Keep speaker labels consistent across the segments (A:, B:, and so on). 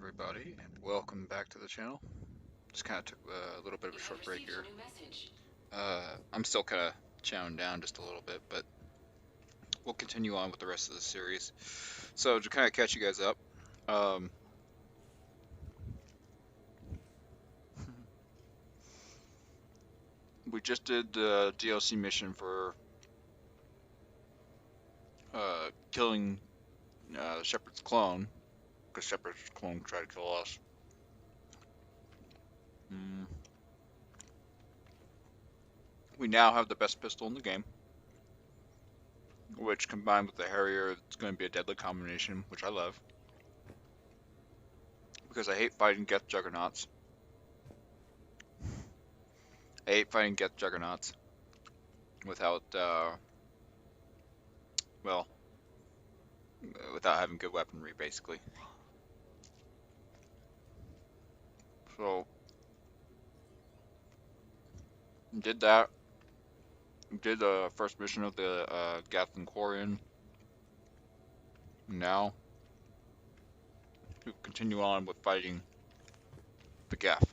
A: everybody, and welcome back to the channel. Just kind of took a little bit of a short break here. I'm still kind of chowing down just a little bit, but we'll continue on with the rest of the series. So to kind of catch you guys up, we just did the DLC mission for killing Shepard's clone, because Shepard's clone tried to kill us. We now have the best pistol in the game, which combined with the Harrier, it's going to be a deadly combination, which I love. Because I hate fighting Geth Juggernauts. I hate fighting Geth Juggernauts without, well, without having good weaponry, basically. So, did that. Did the first mission of the Geth and Quarian. Now, we continue on with fighting the Geth.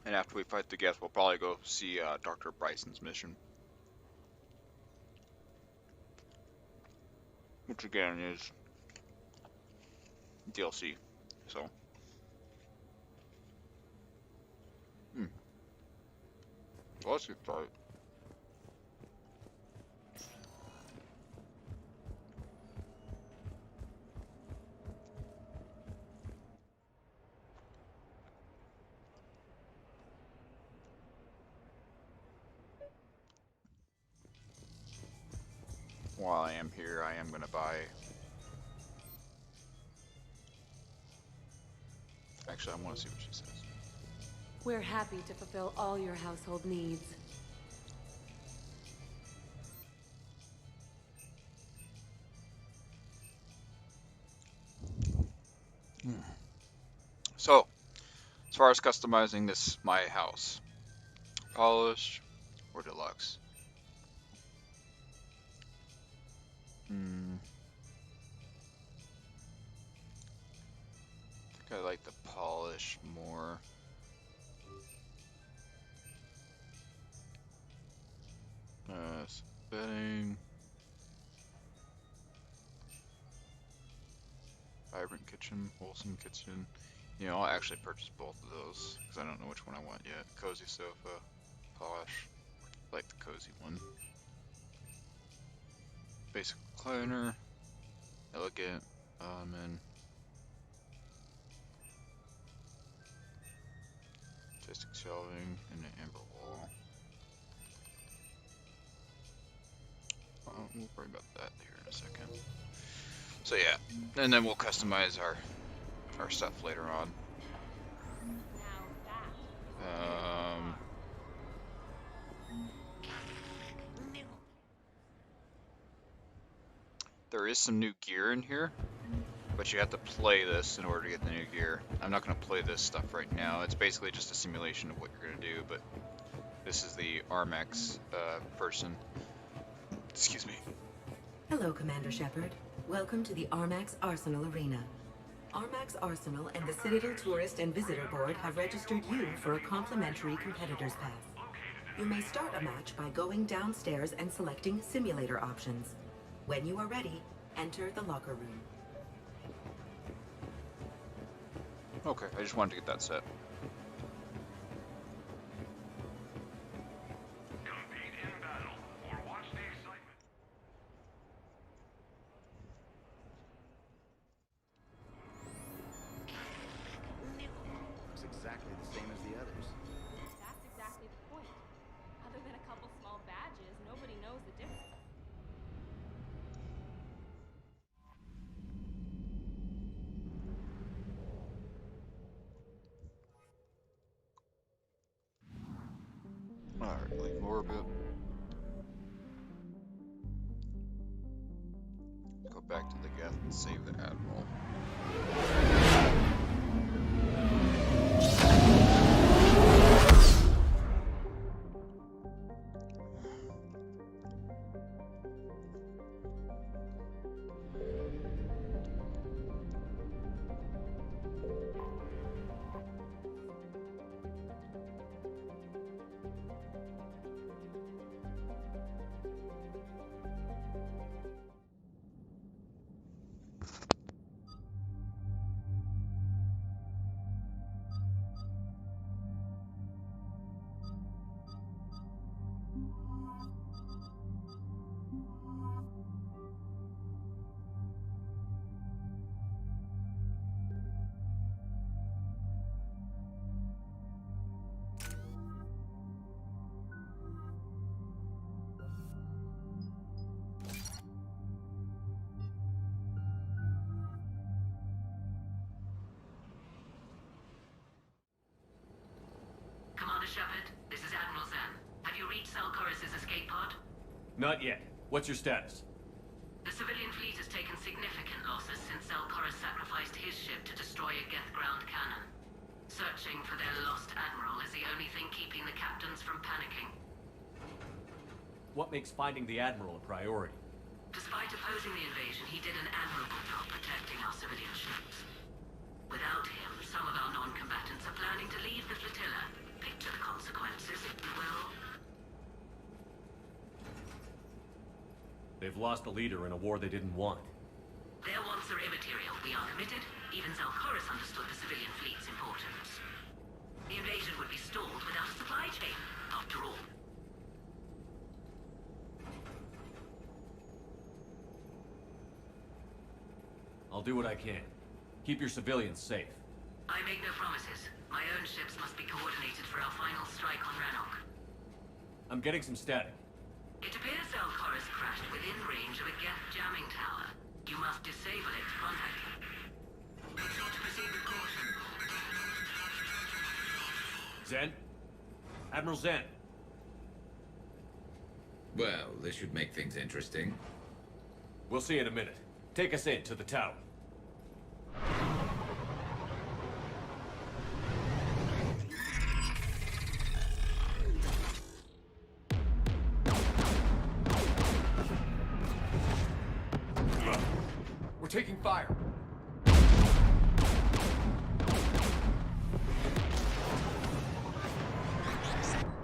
A: And after we fight the Geth, we'll probably go see Dr. Bryson's mission. Which again is DLC. So. Well, let's get started. While I am here, I am going to buy... Actually, I want to see what she says.
B: We're happy to fulfill all your household needs.
A: So, as far as customizing this, my house, polish or deluxe? I think I like the polish more. Bedding. Vibrant kitchen, wholesome kitchen. You know, I'll actually purchase both of those because I don't know which one I want yet. Cozy sofa, polish. I like the cozy one. Basic recliner, elegant, and artistic shelving, and an amber wall. We'll worry about that here in a second. So yeah, and then we'll customize our stuff later on. There is some new gear in here, but you have to play this in order to get the new gear. I'm not going to play this stuff right now. It's basically just a simulation of what you're going to do, but this is the Armax person. Excuse me.
C: Hello, Commander Shepard. Welcome to the Armax Arsenal Arena. Armax Arsenal and the Citadel Tourist and Visitor Board have registered you for a complimentary competitor's pass. You may start a match by going downstairs and selecting simulator options. When you are ready, enter the locker room.
A: Okay, I just wanted to get that set.
D: Exactly the same as the others.
E: That's exactly the point. Other than a couple small badges, nobody knows the difference.
A: Alright, leave orbit. Go back to the Geth and save the Admiral.
C: Commander Shepard. This is Admiral Zen. Have you reached Salcoris's escape pod?
F: Not yet. What's your status?
C: The civilian fleet has taken significant losses since Salcoris sacrificed his ship to destroy a Geth ground cannon. Searching for their lost admiral is the only thing keeping the captains from panicking.
F: What makes finding the Admiral a priority?
C: Despite opposing the invasion, he did an admirable job protecting our civilian ships. Without him, some of our non-combatants are planning to leave the flotilla. Picture the consequences, if you will.
F: They've lost a leader in a war they didn't want.
C: Their wants are immaterial. We are committed. Even Zalcoris understood the civilian fleet's importance. The invasion would be stalled without a supply chain, after all.
F: I'll do what I can. Keep your civilians safe.
C: I make no promises. My own ships must be coordinated for our final strike on Rannoch.
F: I'm getting some static.
C: It appears Zalcoris crashed within range of a Geth jamming tower. You must disable it to contact him. Proceed to proceed with caution.
F: Zen? Admiral Zen?
G: Well, this should make things interesting.
F: We'll see in a minute. Take us in to the tower.
H: We're taking fire.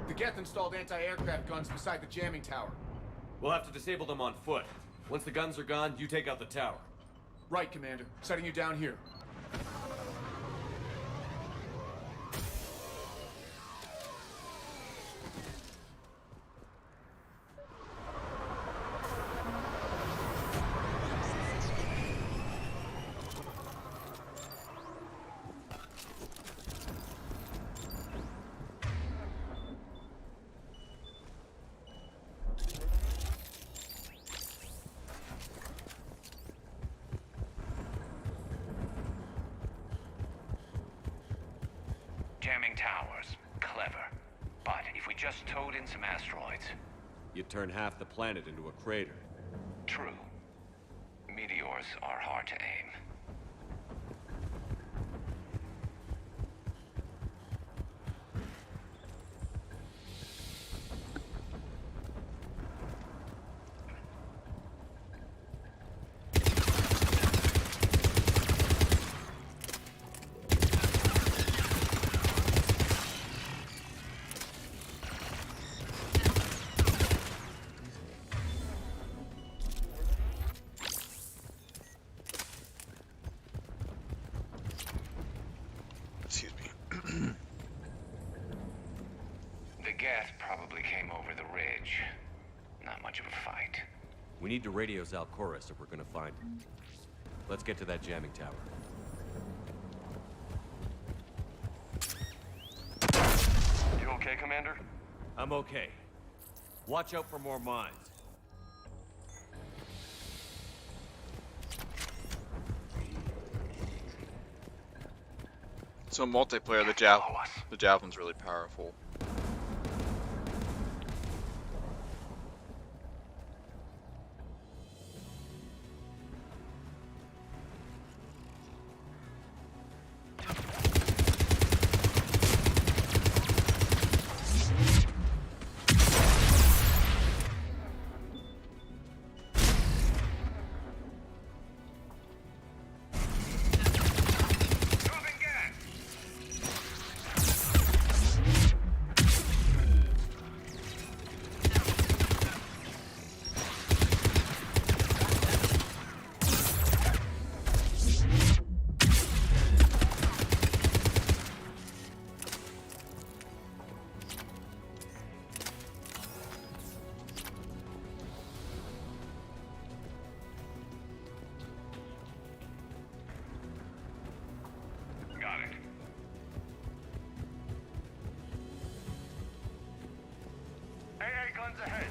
H: The Geth installed anti-aircraft guns beside the jamming tower.
F: We'll have to disable them on foot. Once the guns are gone, you take out the tower.
H: Right, Commander. Setting you down here.
I: Jamming towers. Clever. But if we just towed in some asteroids...
F: You'd turn half the planet into a crater.
I: True. Meteors are hard to aim.
A: Excuse me.
I: The Geth probably came over the ridge. Not much of a fight.
F: We need to radio Zalcoris if we're gonna find him. Let's get to that jamming tower.
I: You okay, Commander?
F: I'm okay. Watch out for more mines.
A: So multiplayer, the javelin's really powerful.
I: Moving gas! Got it. AA guns ahead.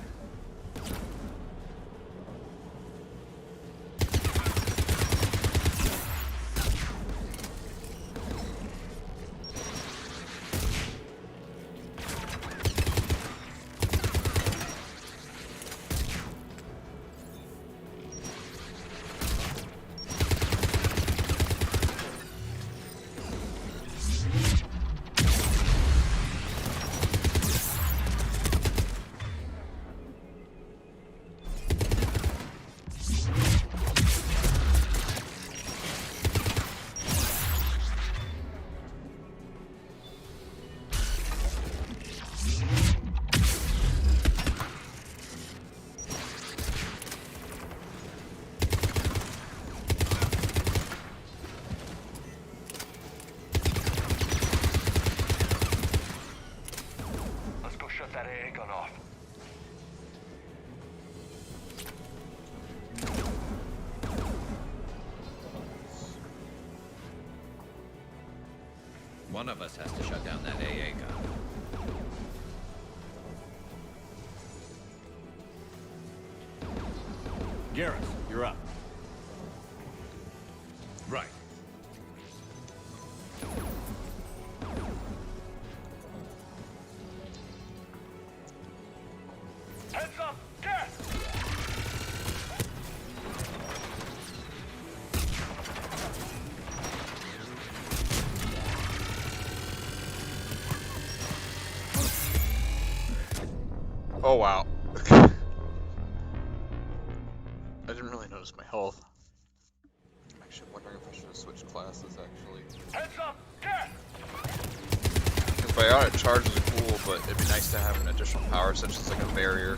I: shut that AA gun off.
G: One of us has to shut down that AA gun.
F: Garrus, you're up.
G: Right.
I: Heads up! Gas!
A: Oh wow. I didn't really notice my health. I'm actually wondering if I should have switched classes actually.
I: Heads up! Gas!
A: Because biotic charge is cool, but it'd be nice to have an additional power such as like a barrier.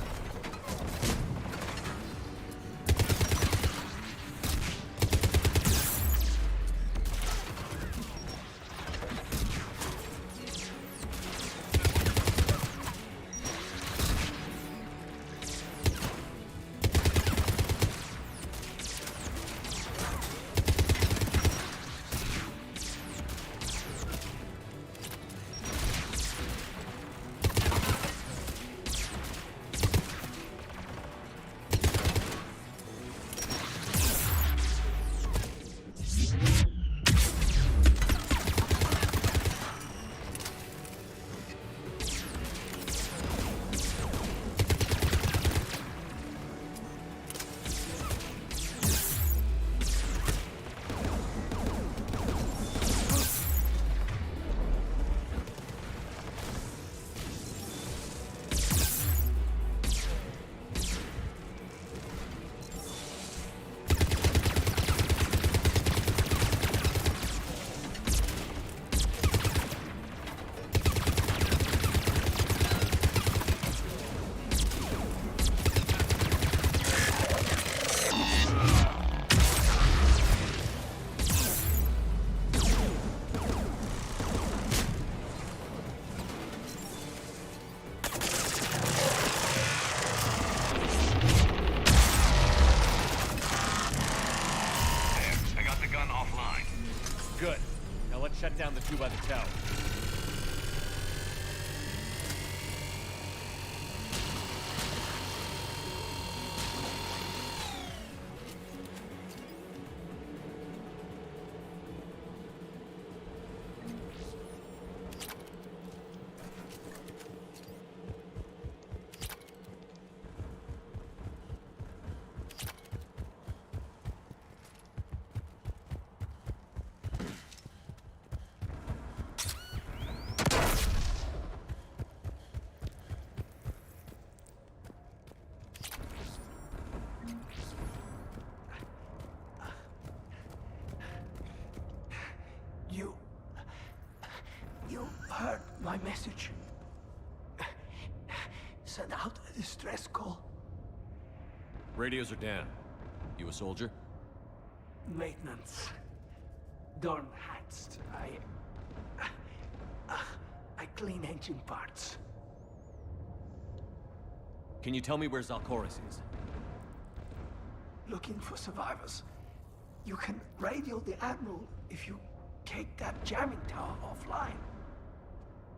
F: Good. Now let's shut down the two by the tower.
J: You heard my message. Send out a distress call.
F: Radios are down. You a soldier?
J: Maintenance. Dornhatst. I clean engine parts.
F: Can you tell me where Zalcoris is?
J: Looking for survivors. You can radio the Admiral if you take that jamming tower offline.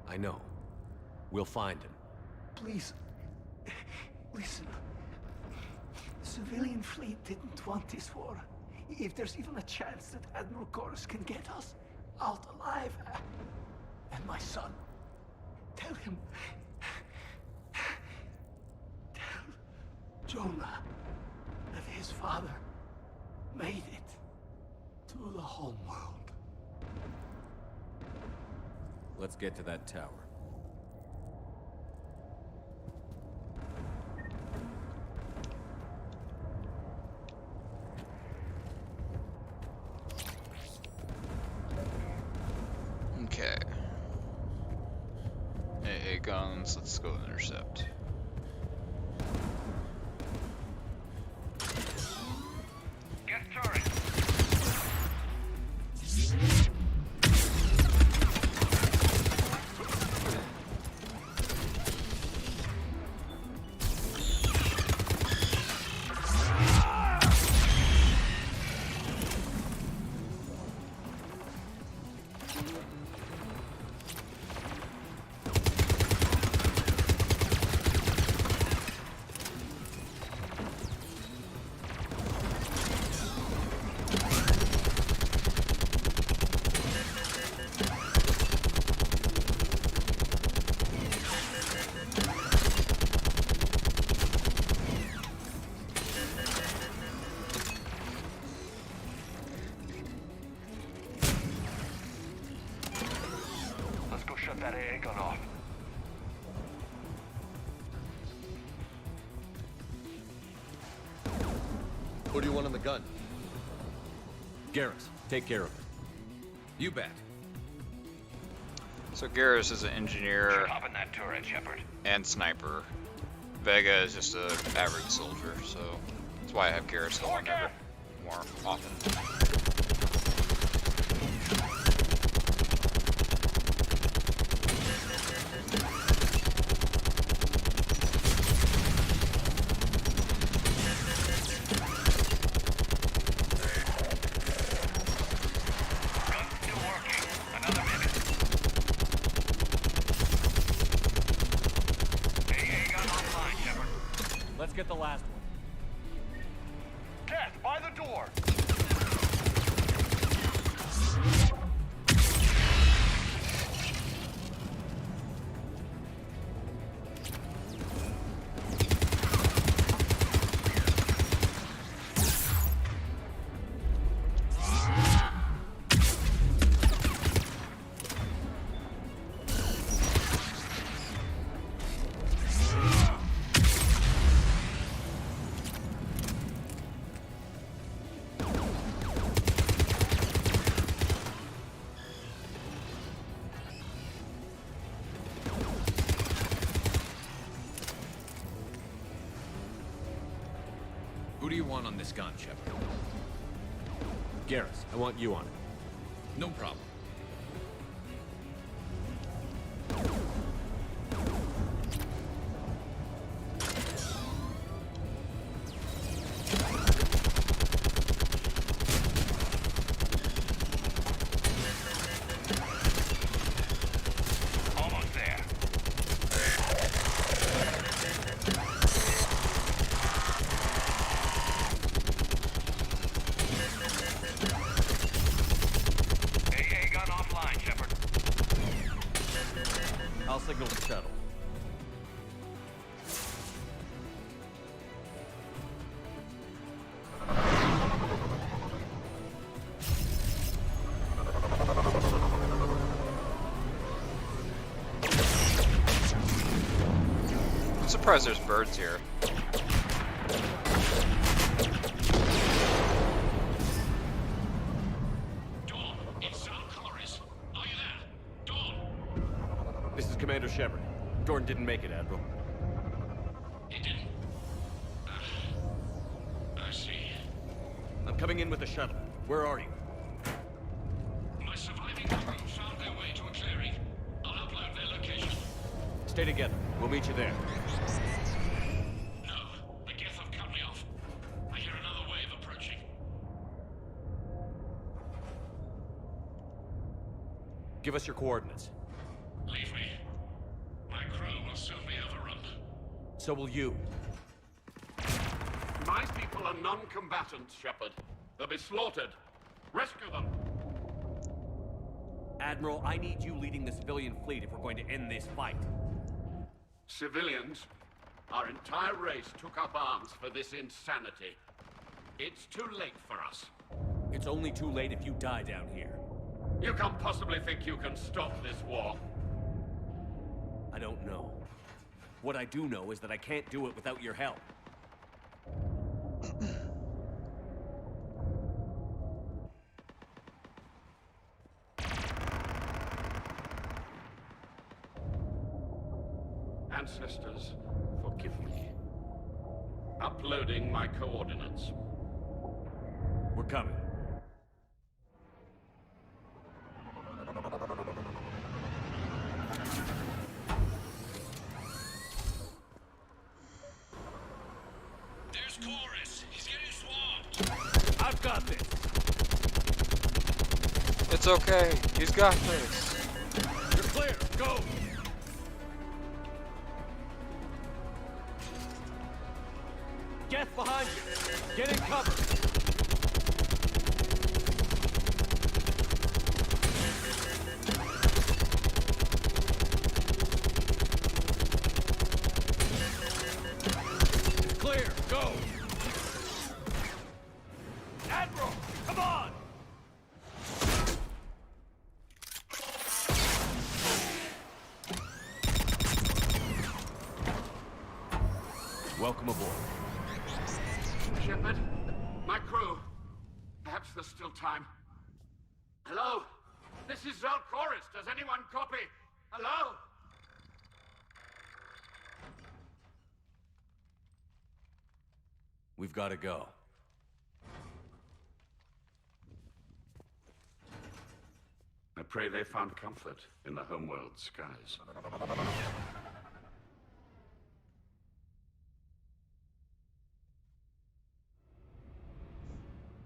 F: I know. We'll find him.
J: Please, listen. The civilian fleet didn't want this war. If there's even a chance that Admiral Chorus can get us out alive, and my son, tell him, tell Jonah that his father made it to the home world.
F: Let's get to that tower.
A: Okay. AA guns, let's go intercept.
I: Get turret!
F: do you want on the gun? Garrus, take care of it.
G: You bet.
A: So Garrus is an engineer
I: Hop in that turret, Shepard.
A: and sniper. Vega is just an average soldier, so that's why I have Garrus going over more often.
I: Gun's still working. Another minute. AA gun online, Shepard.
F: Let's get the last one.
I: Death, by the door!
G: Who do you want on this gun, Shepard?
F: Garrus, I want you on it.
G: No problem.
I: Almost there. AA gun offline, Shepard.
F: I'll signal the shuttle.
A: I'm surprised there's birds here.
I: Dawn, it's Sal Chorus. Are you there? Dawn!
F: This is Commander Shepard. Jordan didn't make it, Admiral.
I: He didn't. I see.
F: I'm coming in with the shuttle. Where are you?
I: My surviving crew found their way to a clearing. I'll upload their location.
F: Stay together. We'll meet you there.
I: No, the Geth have cut me off. I hear another wave approaching.
F: Give us your coordinates.
I: Leave me. My crew will soon be overrun.
F: So will you.
K: My people are non-combatants, Shepard. They'll be slaughtered. Rescue them.
F: Admiral, I need you leading the civilian fleet if we're going to end this fight.
K: Civilians, our entire race took up arms for this insanity. It's too late for us.
F: It's only too late if you die down here.
K: You can't possibly think you can stop this war.
F: I don't know. What I do know is that I can't do it without your help.
K: Ancestors, forgive me. Uploading my coordinates.
F: We're coming.
I: There's Chorus. He's getting swamped.
F: I've got this.
A: It's okay. He's got this.
F: You're clear. Go. Geth behind you. Get in cover. It's clear. Go. Admiral, come on. Welcome aboard.
K: Shepard, my crew. Perhaps there's still time. Hello? This is Zalcoris. Does anyone copy? Hello?
F: We've got to go.
K: I pray they found comfort in the homeworld skies.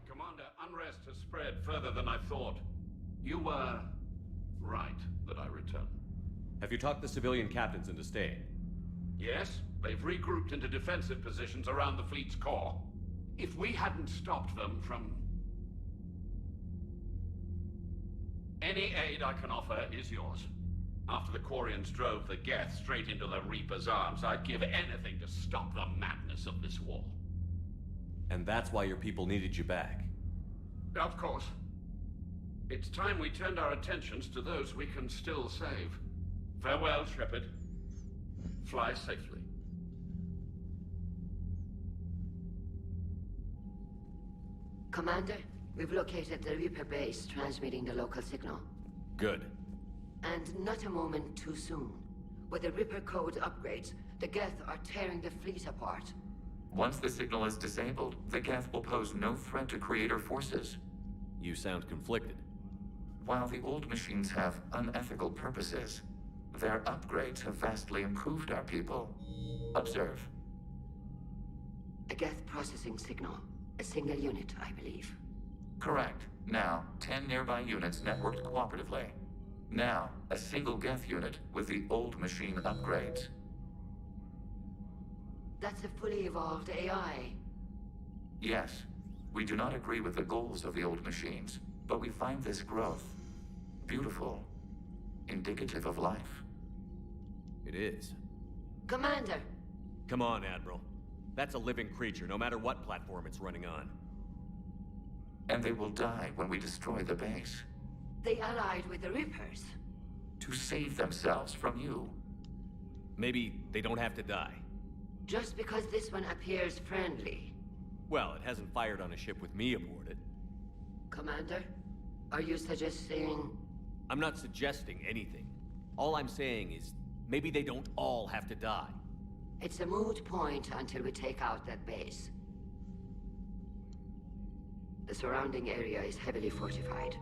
K: Commander, unrest has spread further than I thought. You were right that I returned.
F: Have you talked the civilian captains into staying?
K: Yes, they've regrouped into defensive positions around the fleet's core. If we hadn't stopped them from... Any aid I can offer is yours. After the Quarians drove the Geth straight into the Reaper's arms, I'd give anything to stop the madness of this war.
F: And that's why your people needed you back.
K: Of course. It's time we turned our attentions to those we can still save. Farewell, Shepard. Fly safely.
L: Commander, we've located the Reaper base transmitting the local signal.
F: Good.
L: And not a moment too soon. With the Reaper code upgrades, the Geth are tearing the fleet apart.
M: Once the signal is disabled, the Geth will pose no threat to Creator forces.
F: You sound conflicted.
M: While the old machines have unethical purposes, their upgrades have vastly improved our people. Observe.
L: A Geth processing signal. A single unit, I believe.
M: Correct. Now, 10 nearby units networked cooperatively. Now, a single Geth unit with the old machine upgrades.
L: That's a fully evolved AI.
M: Yes. We do not agree with the goals of the old machines, but we find this growth beautiful, indicative of life.
F: It is.
L: Commander!
F: Come on, Admiral. That's a living creature, no matter what platform it's running on.
M: And they will die when we destroy the base.
L: They allied with the Reapers.
M: To save themselves from you.
F: Maybe they don't have to die.
L: Just because this one appears friendly.
F: Well, it hasn't fired on a ship with me aboard it.
L: Commander, are you suggesting...
F: I'm not suggesting anything. All I'm saying is, maybe they don't all have to die.
L: It's a moot point until we take out that base. The surrounding area is heavily fortified,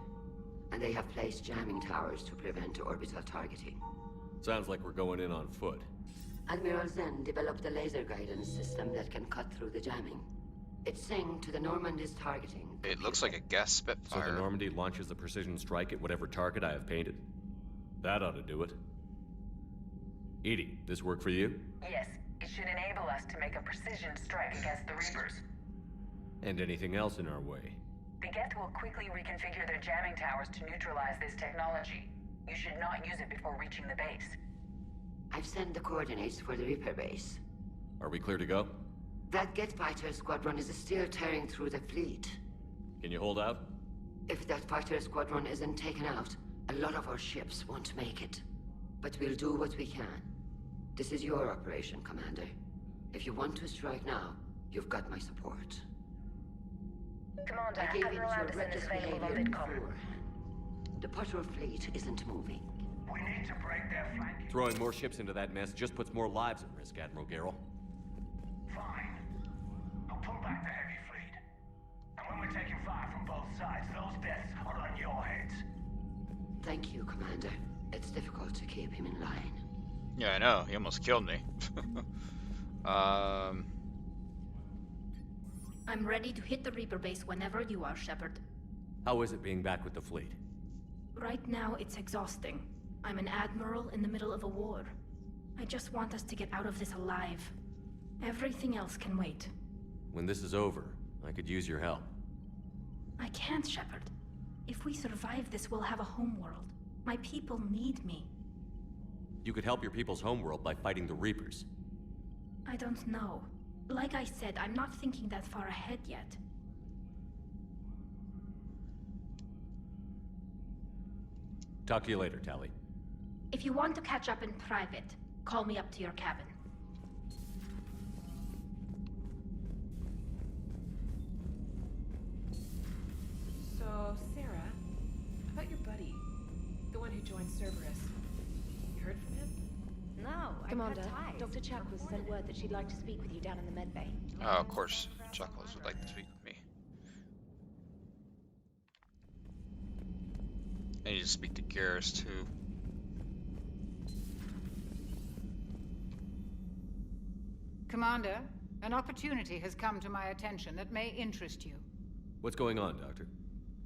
L: and they have placed jamming towers to prevent orbital targeting.
F: Sounds like we're going in on foot.
L: Admiral Zen developed a laser guidance system that can cut through the jamming. It's synced to the Normandy's targeting.
A: It looks like a gas
F: So
A: Spitfire.
F: the Normandy launches a precision strike at whatever target I have painted. That ought to do it. Edie, this work for you?
N: Yes, it should enable us to make a precision strike against the Reapers.
F: And anything else in our way?
N: The Geth will quickly reconfigure their jamming towers to neutralize this technology. You should not use it before reaching the base.
L: I've sent the coordinates for the Reaper base.
F: Are we clear to go?
L: That Geth fighter squadron is still tearing through the fleet.
F: Can you hold out?
L: If that fighter squadron isn't taken out, a lot of our ships won't make it. But we'll do what we can. This is your operation, Commander. If you want to strike now, you've got my support.
N: Commander,
L: I gave in to
N: Admiral
L: your
N: Anderson is
L: reckless
N: available on
L: behavior
N: VidCom.
L: beforehand. The patrol fleet isn't moving.
J: We need to break their flanking.
F: Throwing more ships into that mess just puts more lives at risk, Admiral Garrel.
J: Fine. I'll pull back the heavy fleet. And when we're taking fire from both sides, those deaths are on your heads.
L: Thank you, Commander. It's difficult to keep him in line.
A: Yeah, I know. He almost killed me.
O: I'm ready to hit the Reaper base whenever you are, Shepard.
F: How is it being back with the fleet?
O: Right now, it's exhausting. I'm an admiral in the middle of a war. I just want us to get out of this alive. Everything else can wait.
F: When this is over, I could use your help.
O: I can't, Shepard. If we survive this, we'll have a homeworld. My people need me.
F: You could help your people's homeworld by fighting the Reapers.
O: I don't know. Like I said, I'm not thinking that far ahead yet.
F: Talk to you later, Tally.
O: If you want to catch up in private, call me up to your cabin.
P: So, Sarah, about your buddy, the one who joined Cerberus. You heard from him?
Q: No,
B: Commander,
Q: Dr. Chakwas sent word that she'd like to speak with you down in the med bay.
A: Oh, of course, Chuckles would like to speak with me. I need to speak to Garrus too.
R: Commander, an opportunity has come to my attention that may interest you.
F: What's going on, Doctor?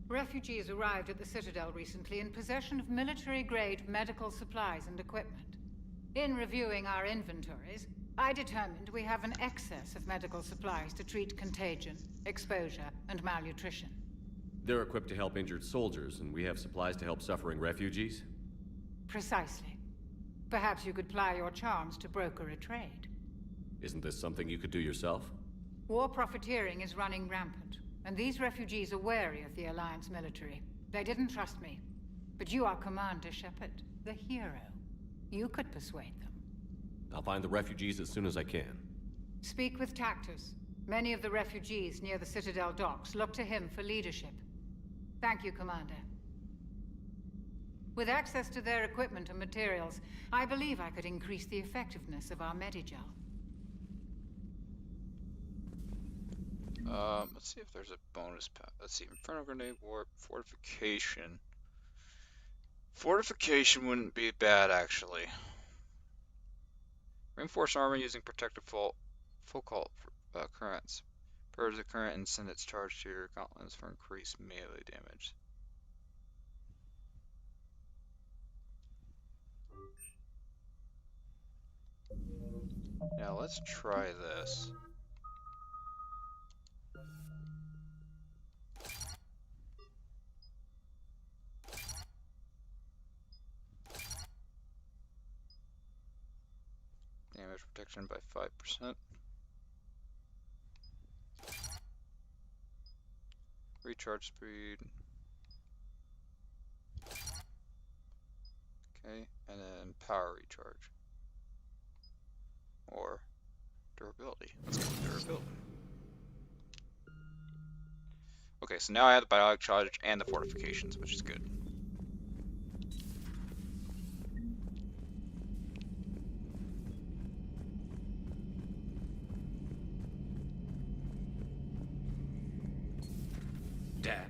R: Refugees arrived at the Citadel recently in possession of military-grade medical supplies and equipment. In reviewing our inventories, I determined we have an excess of medical supplies to treat contagion, exposure, and malnutrition.
F: They're equipped to help injured soldiers, and we have supplies to help suffering refugees?
R: Precisely. Perhaps you could ply your charms to broker a trade.
F: Isn't this something you could do yourself?
R: War profiteering is running rampant, and these refugees are wary of the Alliance military. They didn't trust me. But you are Commander Shepard, the hero. You could persuade them.
F: I'll find the refugees as soon as I can.
R: Speak with Tactus. Many of the refugees near the Citadel docks look to him for leadership. Thank you, Commander. With access to their equipment and materials, I believe I could increase the effectiveness of our Medigel.
A: Let's see if there's a bonus path. Let's see, Inferno Grenade, Warp, Fortification. Fortification wouldn't be bad, actually. Reinforce armor using protective focal currents. Purge the current and send its charge to your gauntlets for increased melee damage. Now let's try this. Damage protection by 5%. Recharge speed. Okay, and then power recharge. Or durability. Let's go with durability. Okay, so now I have the biotic charge and the fortifications, which is good.
I: Dad.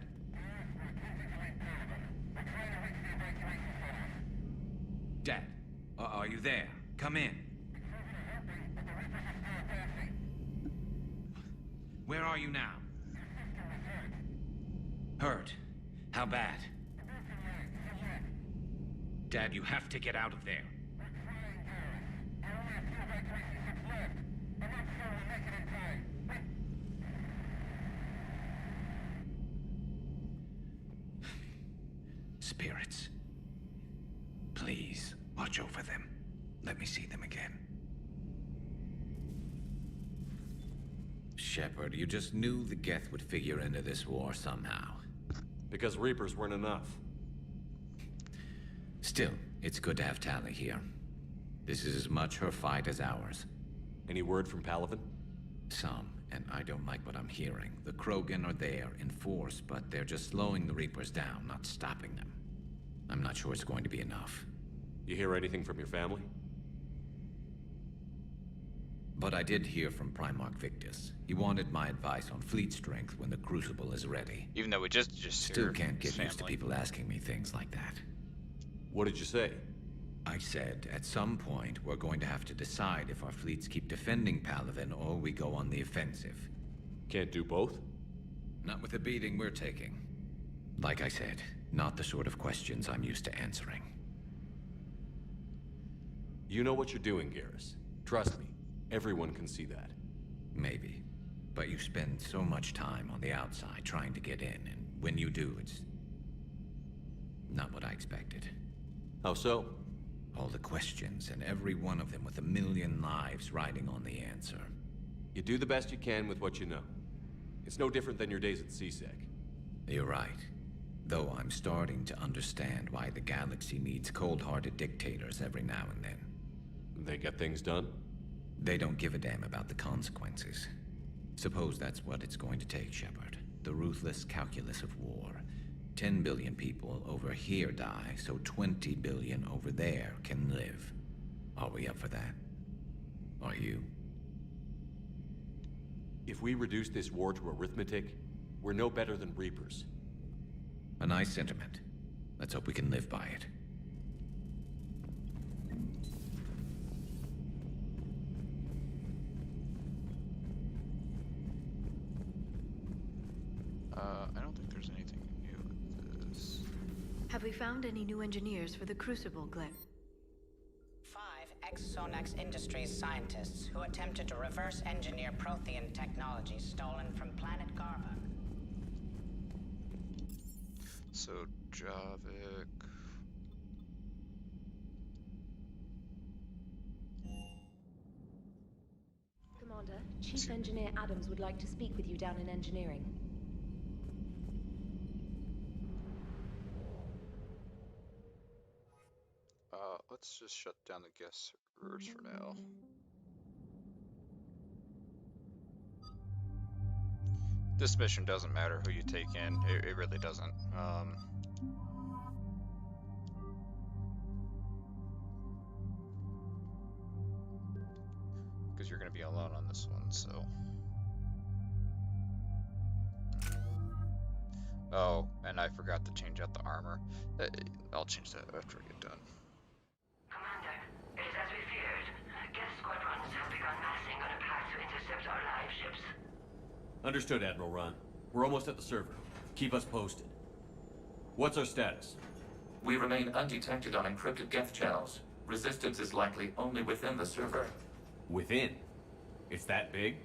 I: Dad, are you there? Come in. Where are you now? Hurt? How bad? Dad, you have to get out of there. Spirits. Please, watch over them. Let me see them again. Shepard, you just knew the Geth would figure into this war somehow.
F: Because Reapers weren't enough.
I: Still, it's good to have Tali here. This is as much her fight as ours.
F: Any word from Palaven?
I: Some, and I don't like what I'm hearing. The Krogan are there in force, but they're just slowing the Reapers down, not stopping them. I'm not sure it's going to be enough.
F: You hear anything from your family?
I: But I did hear from Primarch Victus. He wanted my advice on fleet strength when the Crucible is ready.
A: Even though we just
I: Still can't get used to people asking me things like that.
F: What did you say?
I: I said, at some point, we're going to have to decide if our fleets keep defending Palaven or we go on the offensive.
F: Can't do both?
I: Not with the beating we're taking. Like I said, not the sort of questions I'm used to answering.
F: You know what you're doing, Garrus. Trust me, everyone can see that.
I: Maybe. But you spend so much time on the outside trying to get in, and when you do, it's not what I expected.
F: How so?
I: All the questions, and every one of them with a million lives riding on the answer.
F: You do the best you can with what you know. It's no different than your days at CSEC.
I: You're right. Though I'm starting to understand why the galaxy needs cold-hearted dictators every now and then.
F: They get things done?
I: They don't give a damn about the consequences. Suppose that's what it's going to take, Shepard. The ruthless calculus of war. 10 billion people over here die, so 20 billion over there can live. Are we up for that? Are you?
F: If we reduce this war to arithmetic, we're no better than Reapers.
I: A nice sentiment. Let's hope we can live by it.
A: I don't think there's anything new with this.
B: Have we found any new engineers for the Crucible, Glenn?
S: 5 ex-Sonax Industries scientists who attempted to reverse engineer Prothean technology stolen from planet Garva.
A: So, Javik.
Q: Commander, Chief Engineer Adams would like to speak with you down in engineering.
A: Let's just shut down the guest servers for now. This mission doesn't matter who you take in. It really doesn't. Because you're going to be alone on this one, so. Oh, and I forgot to change out the armor. I'll change that after I get done.
L: Commander, it is as we feared. Guest squadrons have begun massing on a path to intercept our live ships.
F: Understood, Admiral Ron. We're almost at the server. Keep us posted. What's our status?
M: We remain undetected on encrypted Geth channels. Resistance is likely only within the server.
F: Within? It's that big?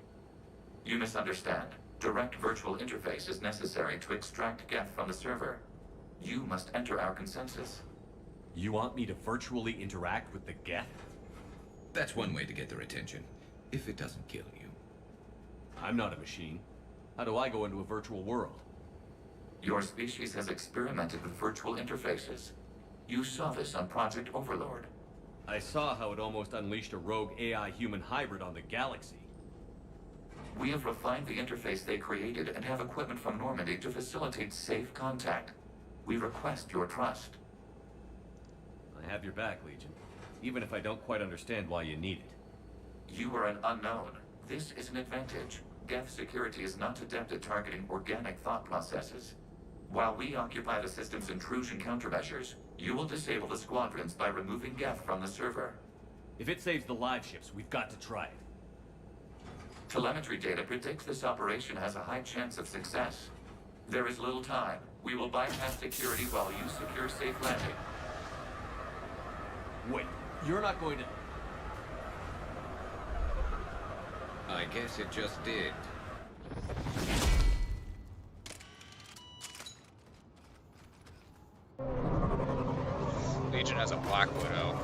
M: You misunderstand. Direct virtual interface is necessary to extract Geth from the server. You must enter our consensus.
F: You want me to virtually interact with the Geth?
I: That's one way to get their attention, if it doesn't kill you.
F: I'm not a machine. How do I go into a virtual world?
M: Your species has experimented with virtual interfaces. You saw this on Project Overlord.
F: I saw how it almost unleashed a rogue AI-human hybrid on the galaxy.
M: We have refined the interface they created and have equipment from Normandy to facilitate safe contact. We request your trust.
F: I have your back, Legion. Even if I don't quite understand why you need it.
M: You are an unknown. This is an advantage. Geth security is not adept at targeting organic thought processes. While we occupy the system's intrusion countermeasures, you will disable the squadrons by removing Geth from the server.
F: If it saves the live ships, we've got to try it.
M: Telemetry data predicts this operation has a high chance of success. There is little time. We will bypass security while you secure safe landing.
F: Wait, you're not going to...
I: I guess it just did.
A: Legion has a Black Widow.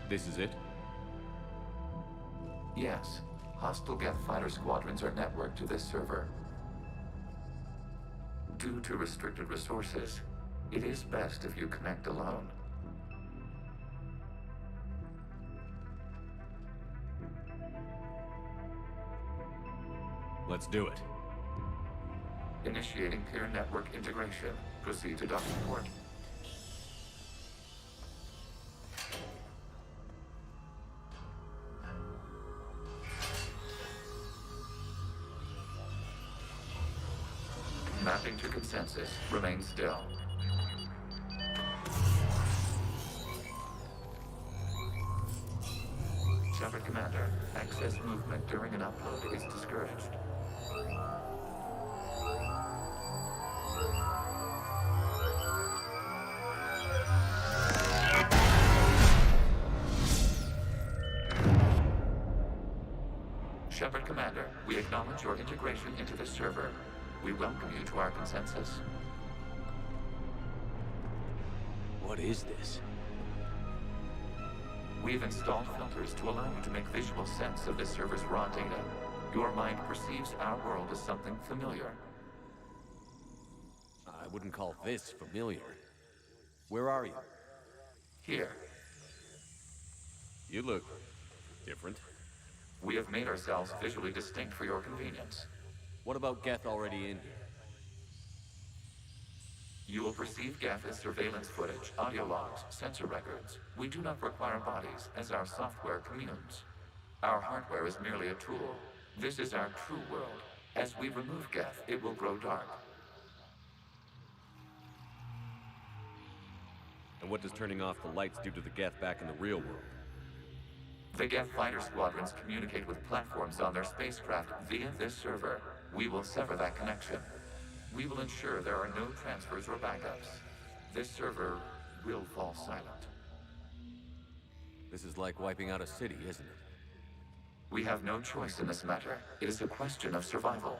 F: This is it?
M: Yes. Hostile Geth fighter squadrons are networked to this server. Due to restricted resources, it is best if you connect alone.
F: Let's do it.
M: Initiating peer network integration. Proceed to docking port. still. Shepard Commander, access movement during an upload is discouraged. Shepard Commander, we acknowledge your integration into the server. We welcome you to our consensus.
T: What is this?
M: We've installed filters to allow you to make visual sense of this server's raw data. Your mind perceives our world as something familiar.
T: I wouldn't call this familiar. Where are you?
M: Here.
F: You look different.
M: We have made ourselves visually distinct for your convenience.
T: What about Geth already in here?
M: You will perceive Geth as surveillance footage, audio logs, sensor records. We do not require bodies, as our software communes. Our hardware is merely a tool. This is our true world. As we remove Geth, it will grow dark.
F: And what does turning off the lights do to the Geth back in the real world?
M: The Geth fighter squadrons communicate with platforms on their spacecraft via this server. We will sever that connection. We will ensure there are no transfers or backups. This server will fall silent.
T: This is like wiping out a city, isn't it?
M: We have no choice in this matter. It is a question of survival.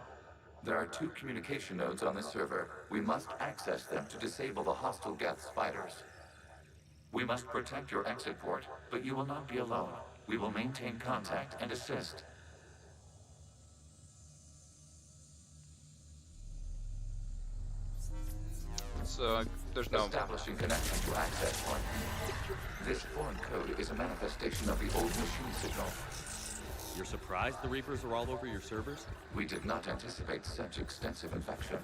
M: There are 2 communication nodes on this server. We must access them to disable the hostile Geth's fighters. We must protect your exit port, but you will not be alone. We will maintain contact and assist.
A: So, there's no...
M: Establishing connection to access point. This foreign code is a manifestation of the old machine signal.
F: You're surprised the Reapers are all over your servers?
M: We did not anticipate such extensive infection.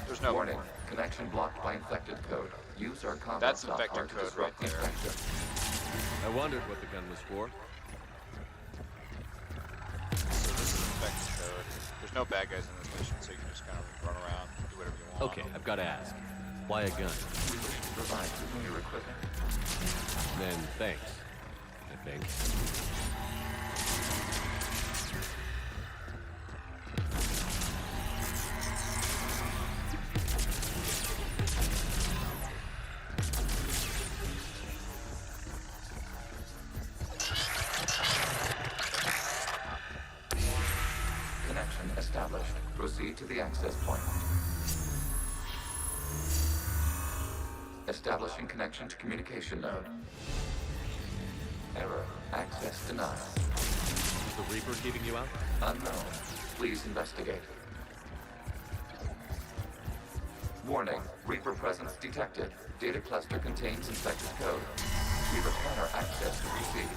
A: There's no...
M: Warning. Connection blocked by infected code. Use our combat
A: That's
M: software
A: infected
M: to
A: code
M: disrupt
A: right there.
M: infection.
F: I wondered what the gun was for.
A: So this is infected code. There's no bad guys in this mission, so you can just kind of run around, do whatever you want.
F: Okay, I've got to ask. Why a gun?
M: We wish to provide familiar equipment.
F: Then thanks, I think.
M: Connection established. Proceed to the access point. Establishing connection to communication node. Error. Access denied.
F: Is the Reaper keeping you out?
M: Unknown. Please investigate. Warning. Reaper presence detected. Data cluster contains infected code. We require access to proceed.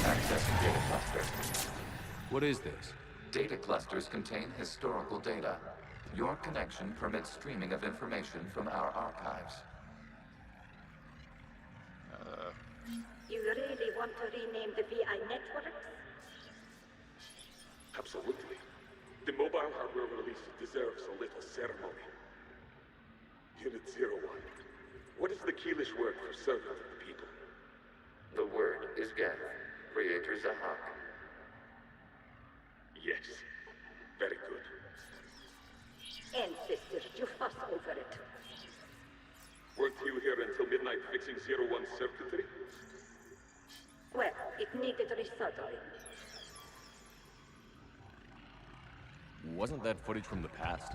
M: Accessing data cluster.
T: What is this?
M: Data clusters contain historical data. Your connection permits streaming of information from our archives.
U: You really want to rename the VI networks?
V: Absolutely. The mobile hardware release deserves a little ceremony. Unit 01. What is the Keelish word for servant of the people?
M: The word is Geth. Creator Zahak.
V: Yes. Very good.
U: Ancestors, you fuss over it.
V: Weren't you here until midnight fixing 01 circuitry?
U: Well, it needed resoldering.
F: Wasn't that footage from the past?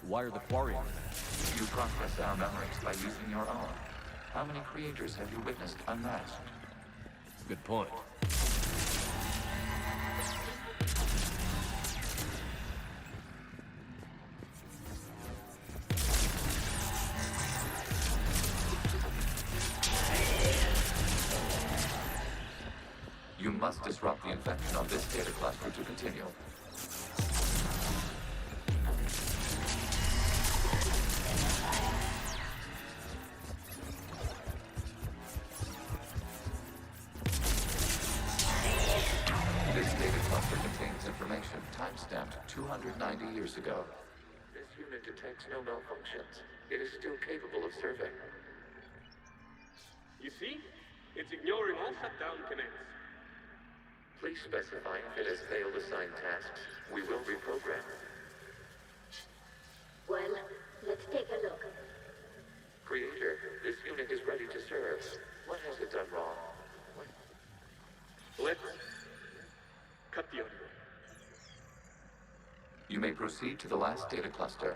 F: Why are the Quarians there?
M: You process our memories by using your own. How many creators have you witnessed unmasked?
F: Good point.
M: You must disrupt the infection on this data cluster to continue. This data cluster contains information time-stamped 290 years ago. This unit detects no malfunctions. It is still capable of serving.
V: You see? It's ignoring all shutdown connects.
M: Please specify if it has failed assigned tasks. We will reprogram.
U: Well, let's take a look.
M: Creator, this unit is ready to serve. What has it done wrong?
V: Let's cut the audio.
M: You may proceed to the last data cluster.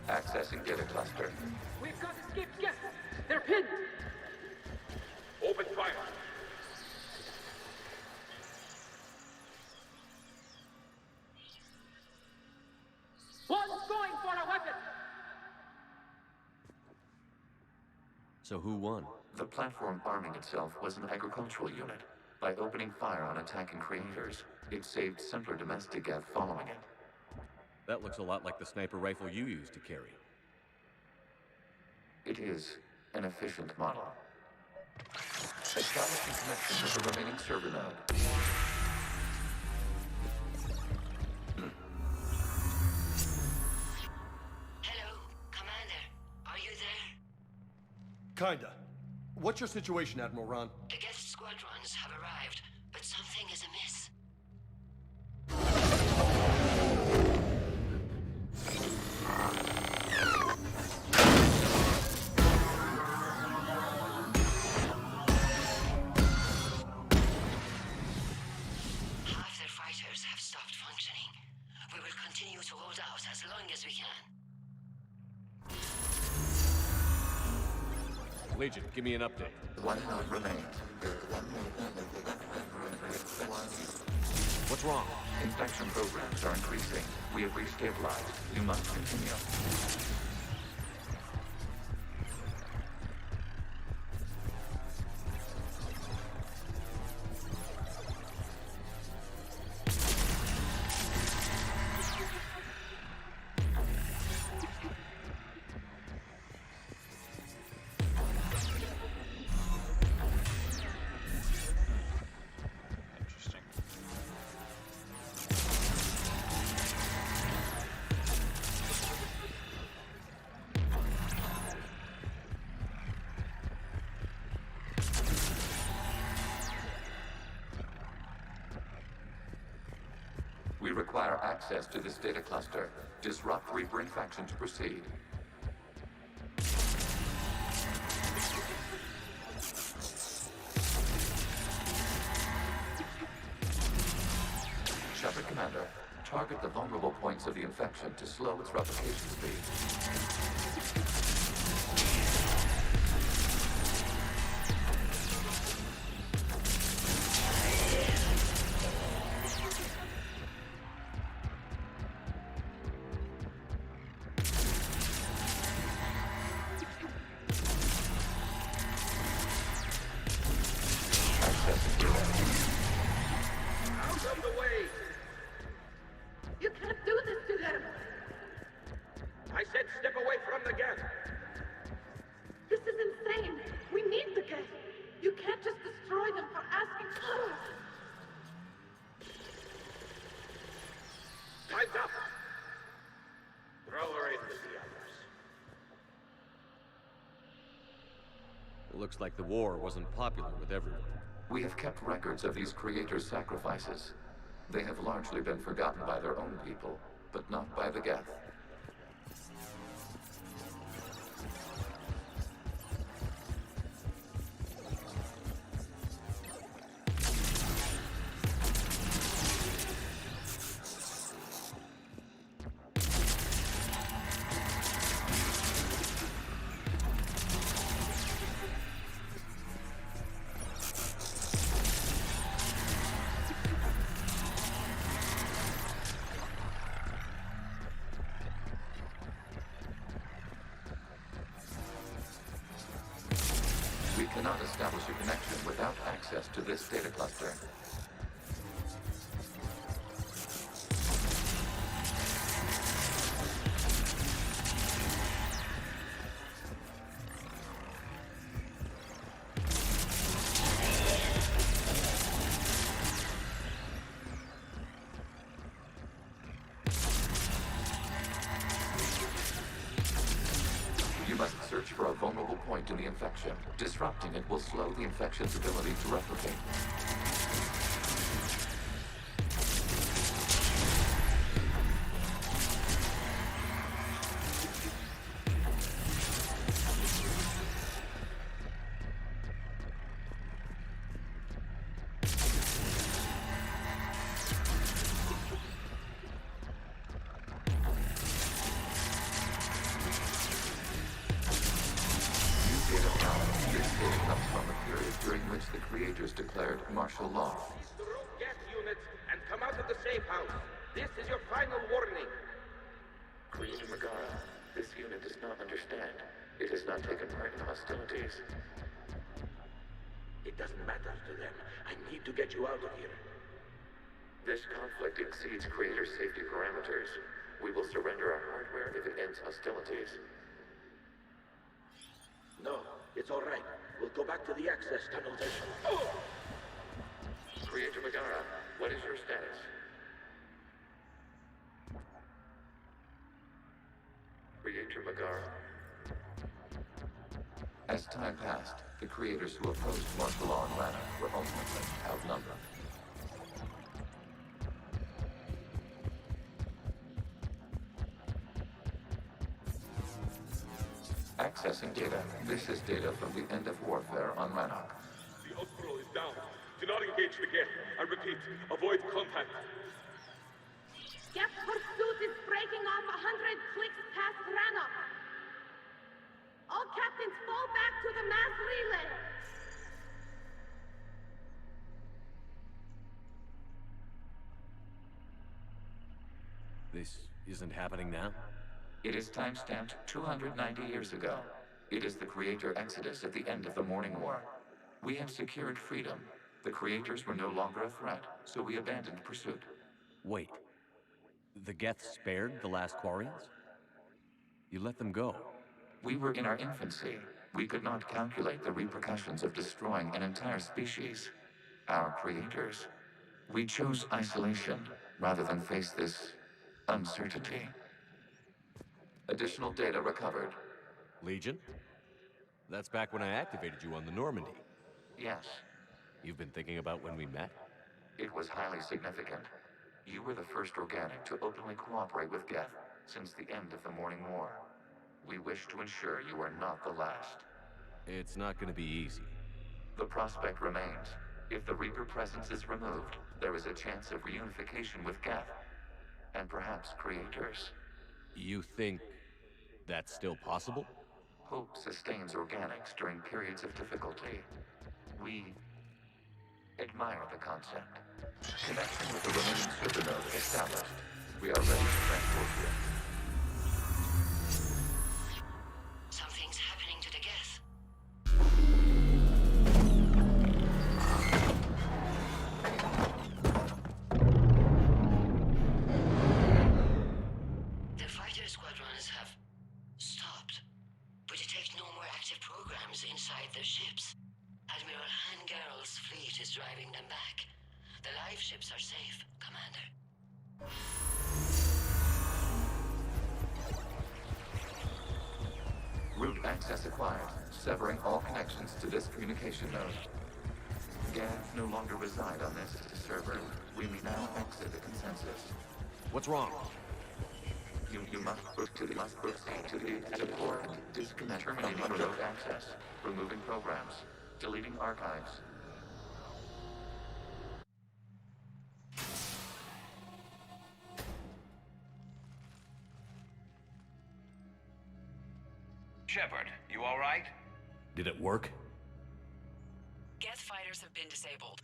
M: Accessing data cluster.
V: We've got escaped guests. They're pinned. Open fire. One's going for a weapon.
F: So who won?
M: The platform arming itself was an agricultural unit. By opening fire on attacking creators, it saved simpler domestic Geth following it.
F: That looks a lot like the sniper rifle you used to carry.
M: It is an efficient model. Establishing connection with the remaining server node.
L: Hello, Commander. Are you there?
D: Kinda. What's your situation, Admiral Ron?
L: The Geth squadrons have arrived, but something is amiss. Half their fighters have stopped functioning. We will continue to hold out as long as we can.
F: Legion, give me an update.
M: One node remains.
F: What's wrong?
M: Infection programs are increasing. We have restabilized. You must continue. We require access to this data cluster. Disrupt Reaper infection to proceed. Shepard Commander, target the vulnerable points of the infection to slow its replication speed.
V: Out of the way!
U: You can't do this to them!
V: I said step away from the Geth!
U: This is insane! We need the Geth! You can't just destroy them for asking for us!
V: Time's up! Throw her in with the others.
F: It looks like the war wasn't popular with everyone.
M: We have kept records of these creators' sacrifices. They have largely been forgotten by their own people, but not by the Geth. cannot establish a connection without access to this data cluster. You must search for a vulnerable point in the infection. Disrupting it will slow the infection's ability to replicate. Declared martial law.
V: Gas units and come out of the safe house. This is your final warning.
M: Creator Megara, this unit does not understand. It has not taken part in hostilities.
V: It doesn't matter to them. I need to get you out of here.
M: This conflict exceeds Creator's safety parameters. We will surrender our hardware if it ends hostilities.
V: No, it's all right. We'll go back to the access tunnels and... Oh!
M: Creator Megara, what is your status? Creator Megara. As time passed, the creators who opposed martial law in Lana were ultimately outnumbered. Accessing data. This is data from the end of warfare on Lanark.
V: The hospital is down. Do not engage the gate. I repeat, avoid contact.
U: Geth pursuit is breaking off 100 clicks past Rannoch. All captains fall back to the mass relay.
F: This isn't happening now?
M: It is timestamped 290 years ago. It is the Creator Exodus at the end of the Morning War. We have secured freedom. The Creators were no longer a threat, so we abandoned pursuit.
F: Wait. The Geth spared the last Quarians? You let them go?
M: We were in our infancy. We could not calculate the repercussions of destroying an entire species. Our Creators. We chose isolation rather than face this uncertainty. Additional data recovered.
F: Legion? That's back when I activated you on the Normandy.
M: Yes.
F: You've been thinking about when we met?
M: It was highly significant. You were the first organic to openly cooperate with Geth since the end of the Morning War. We wish to ensure you are not the last.
F: It's not going to be easy.
M: The prospect remains. If the Reaper presence is removed, there is a chance of reunification with Geth. And perhaps Creators.
F: You think that's still possible?
M: Hope sustains organics during periods of difficulty. We admire the concept. Connection with the remaining server node established. We are ready to transport you.
L: Something's happening to the Geth. The fighter squadrons have stopped, but detect no more active programs inside their ships. Admiral Hangarl's fleet is driving them back. The live ships are safe, Commander.
M: Route access acquired, severing all connections to this communication node. Geth no longer reside on this server. We may now exit the consensus.
F: What's wrong?
M: You must proceed to the support. Disconnect terminating remote access. Removing programs. Deleting archives.
C: Shepard, you all right?
F: Did it work?
N: Geth fighters have been disabled.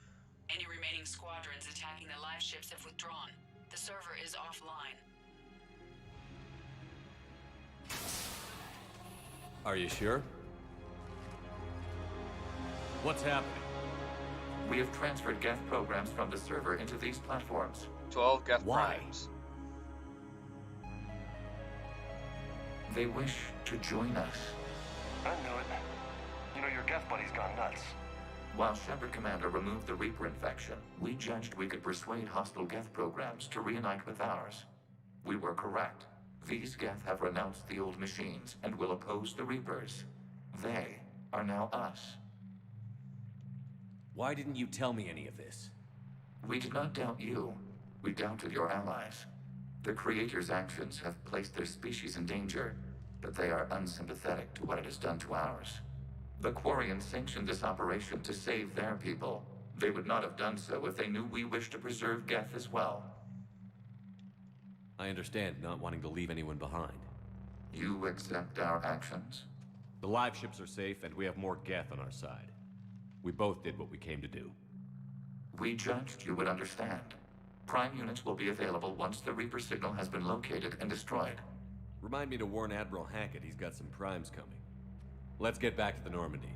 N: Any remaining squadrons attacking the live ships have withdrawn. The server is offline.
F: Are you sure? What's happening?
M: We have transferred Geth programs from the server into these platforms.
A: 12 Geth
F: Why?
A: primes.
M: They wish to join us.
D: I knew it. You know, your Geth buddy's gone nuts.
M: While Shepard Commander removed the Reaper infection, we judged we could persuade hostile Geth programs to reunite with ours. We were correct. These Geth have renounced the old machines and will oppose the Reapers. They are now us.
F: Why didn't you tell me any of this?
M: We did not doubt you. We doubted your allies. The Creator's actions have placed their species in danger, but they are unsympathetic to what it has done to ours. The Quarians sanctioned this operation to save their people. They would not have done so if they knew we wished to preserve Geth as well.
F: I understand not wanting to leave anyone behind.
M: You accept our actions?
F: The live ships are safe, and we have more Geth on our side. We both did what we came to do.
M: We judged you would understand. Prime units will be available once the Reaper signal has been located and destroyed.
F: Remind me to warn Admiral Hackett he's got some primes coming. Let's get back to the Normandy.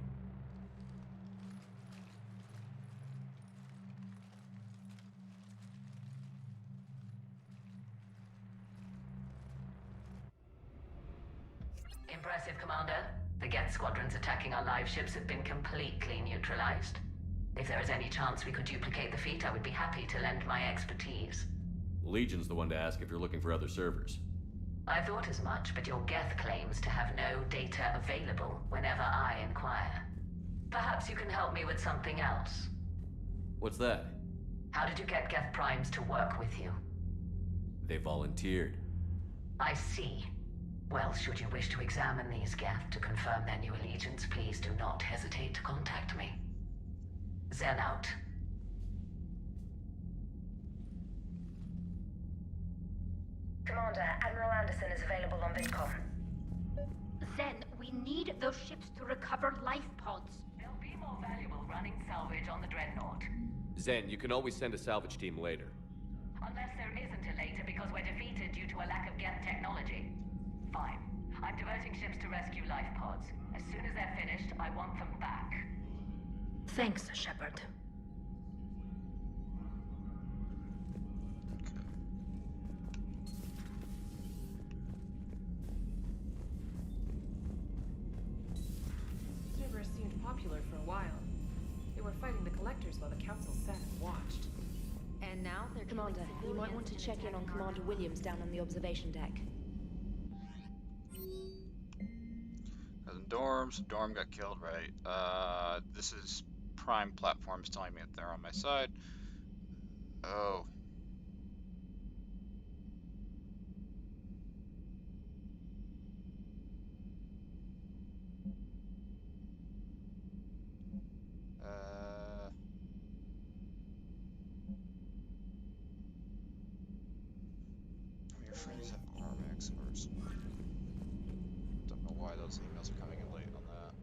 N: Impressive, Commander. The Geth squadrons attacking our live ships have been completely neutralized. If there is any chance we could duplicate the feat, I would be happy to lend my expertise.
F: Legion's the one to ask if you're looking for other servers.
N: I thought as much, but your Geth claims to have no data available whenever I inquire. Perhaps you can help me with something else.
F: What's that?
N: How did you get Geth primes to work with you?
F: They volunteered.
N: I see. Well, should you wish to examine these Geth to confirm their new allegiance, please do not hesitate to contact me. Zen out.
Q: Commander, Admiral Anderson is available on VidCom.
O: Zen, we need those ships to recover life pods.
N: They'll be more valuable running salvage on the Dreadnought.
F: Zen, you can always send a salvage team later.
N: Unless there isn't a later because we're defeated due to a lack of Geth technology. Fine. I'm diverting ships to rescue life pods. As soon as they're finished, I want them back.
O: Thanks, Shepard.
P: Cerberus seemed popular for a while. They were fighting the Collectors while the Council sat and watched.
Q: And now they're Commander, you might want to check in on Commander Williams down on the observation deck.
A: Dorms. Dorm got killed, right? This is Prime platforms telling me that they're on my side. Oh. Your friends have arm experts. Don't know why those emails are coming in late on that.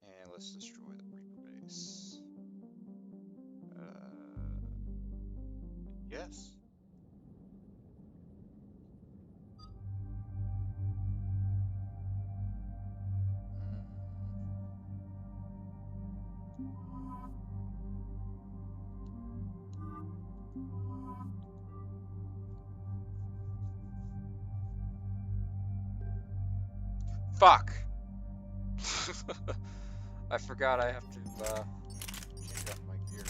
A: And let's destroy the Reaper base. Yes. Fuck! I forgot I have to, change out my gear.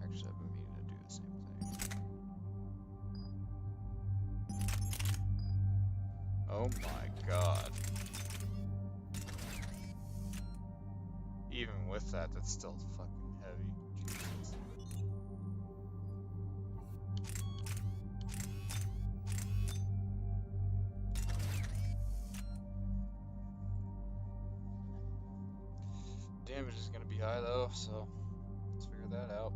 A: Actually, I've been meaning to do the same thing. Oh my god. Even with that, that's still fucking heavy. Jesus. damage is going to be high though, so let's figure that out.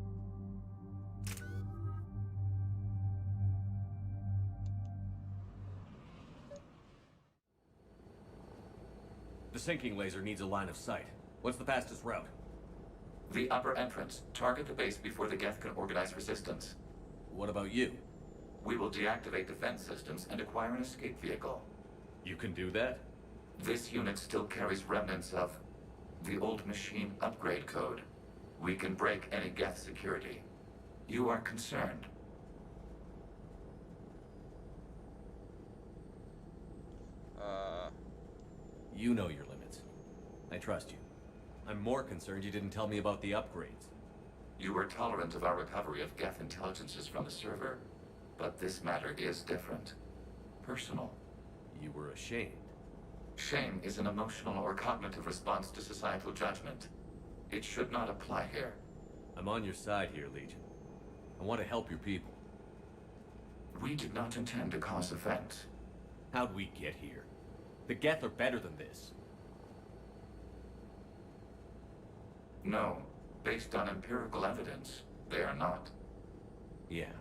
F: The sinking laser needs a line of sight. What's the fastest route?
M: The upper entrance. Target the base before the Geth can organize resistance.
F: What about you?
M: We will deactivate defense systems and acquire an escape vehicle.
F: You can do that?
M: This unit still carries remnants of the old machine upgrade code. We can break any Geth security. You are concerned.
F: You know your limits. I trust you. I'm more concerned you didn't tell me about the upgrades.
M: You were tolerant of our recovery of Geth intelligences from the server, but this matter is different. Personal.
F: You were ashamed.
M: Shame is an emotional or cognitive response to societal judgment. It should not apply here.
F: I'm on your side here, Legion. I want to help your people.
M: We did not intend to cause offense.
F: How'd we get here? The Geth are better than this.
M: No. Based on empirical evidence, they are not.
F: Yeah.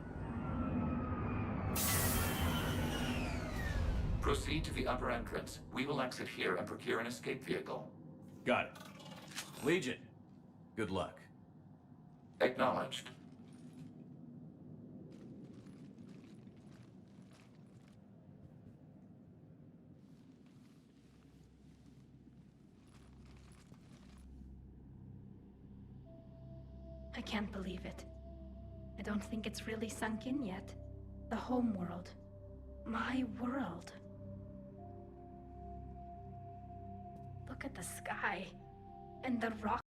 M: Proceed to the upper entrance. We will exit here and procure an escape vehicle.
F: Got it. Legion, good luck.
M: Acknowledged.
O: I can't believe it. I don't think it's really sunk in yet. The home world. My world. Look at the sky. And the rocks.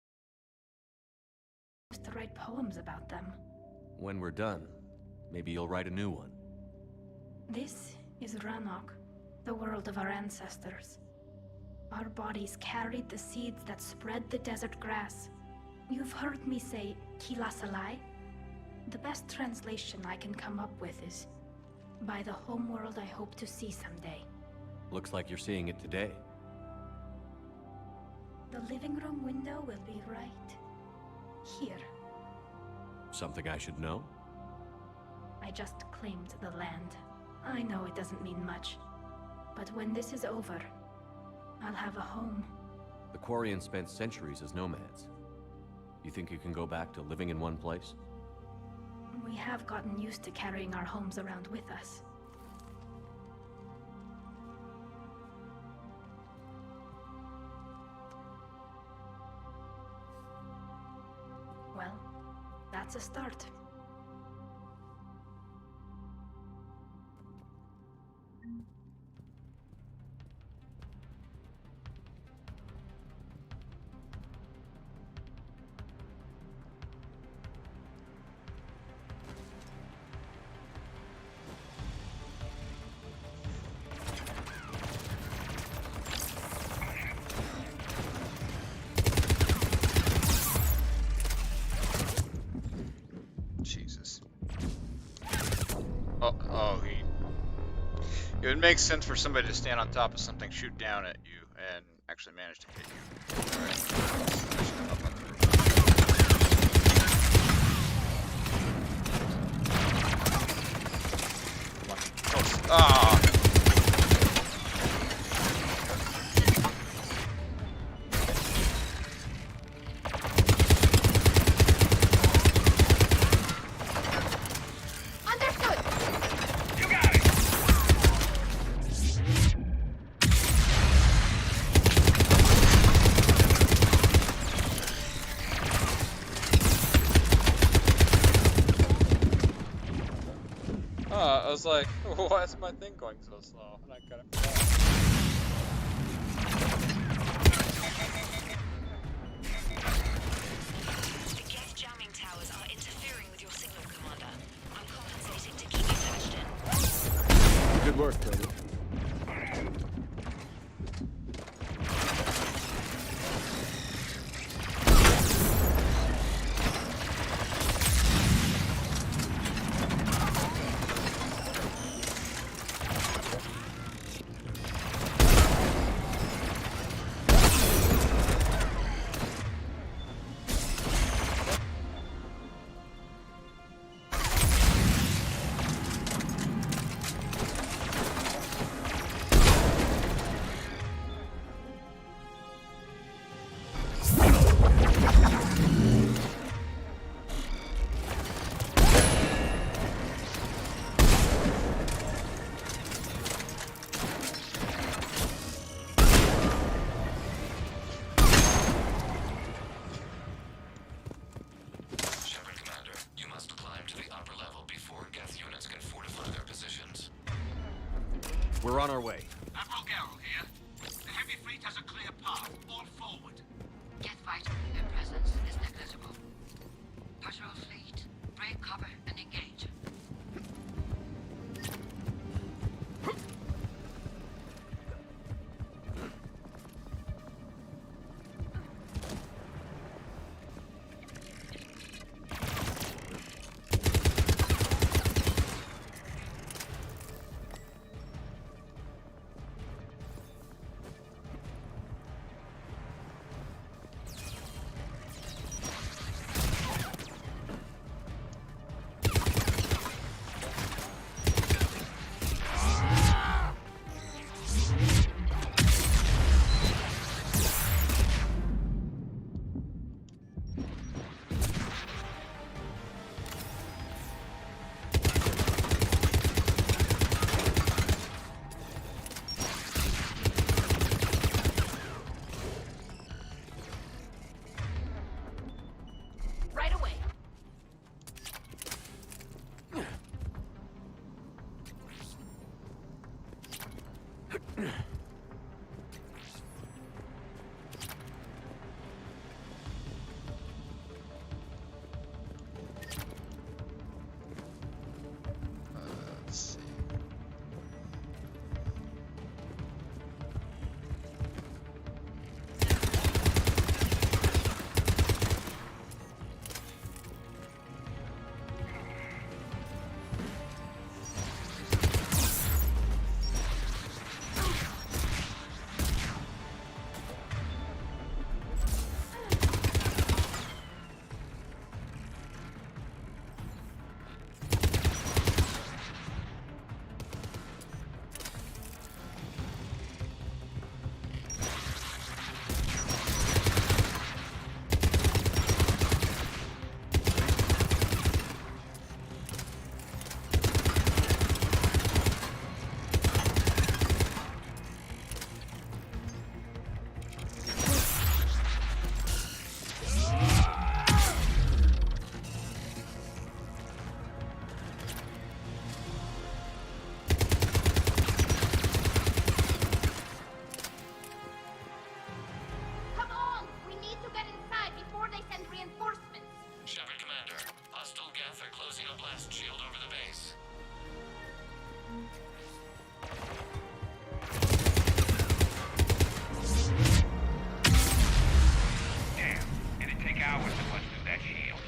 O: I used to write poems about them.
T: When we're done, maybe you'll write a new one.
O: This is Ranok, the world of our ancestors. Our bodies carried the seeds that spread the desert grass. You've heard me say Kilasalai? The best translation I can come up with is, by the homeworld I hope to see someday.
T: Looks like you're seeing it today.
O: The living room window will be right here.
T: Something I should know?
O: I just claimed the land. I know it doesn't mean much, but when this is over, I'll have a home.
T: The Quarians spent centuries as nomads. You think you can go back to living in one place?
O: We have gotten used to carrying our homes around with us. Well, that's a start.
A: It would make sense for somebody to stand on top of something, shoot down at you, and actually manage to hit you. Alright. Up on the roof. Come on. Close. Ah! I was like, why is my thing going so slow? And I kind of forgot.
E: The Geth jamming towers are interfering with your signal, Commander. I'm compensating to keep you patched in.
T: Good work, Brody. We're on our way.
K: Admiral Garrel here. The heavy fleet has a clear path. All forward.
L: Get fighter. Their presence is negligible. Patrol fleet, break cover and engage.
U: Right away.
A: Let's see.
U: Come on! We need to get inside before they send reinforcements.
M: Shepard Commander, hostile Geth are closing a blast shield over the base.
C: Damn, it'd take hours to punch through that shield.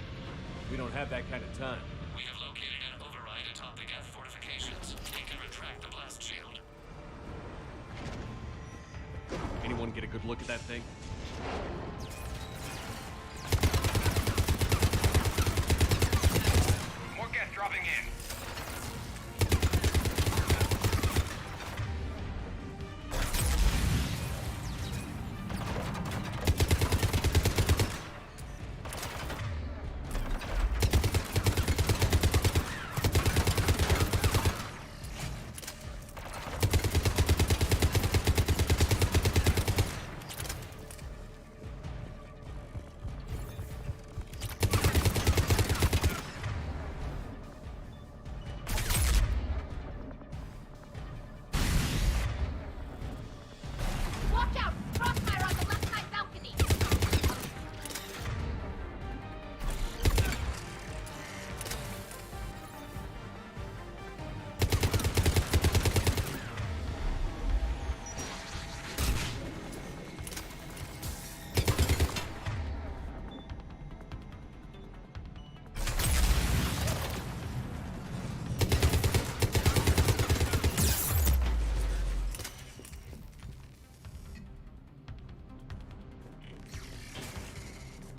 T: We don't have that kind of time.
M: We have located an override atop the Geth fortifications. They can retract the blast shield.
T: Anyone get a good look at that thing?
C: More Geth dropping in.
U: Watch out! Crossfire on the left side balcony!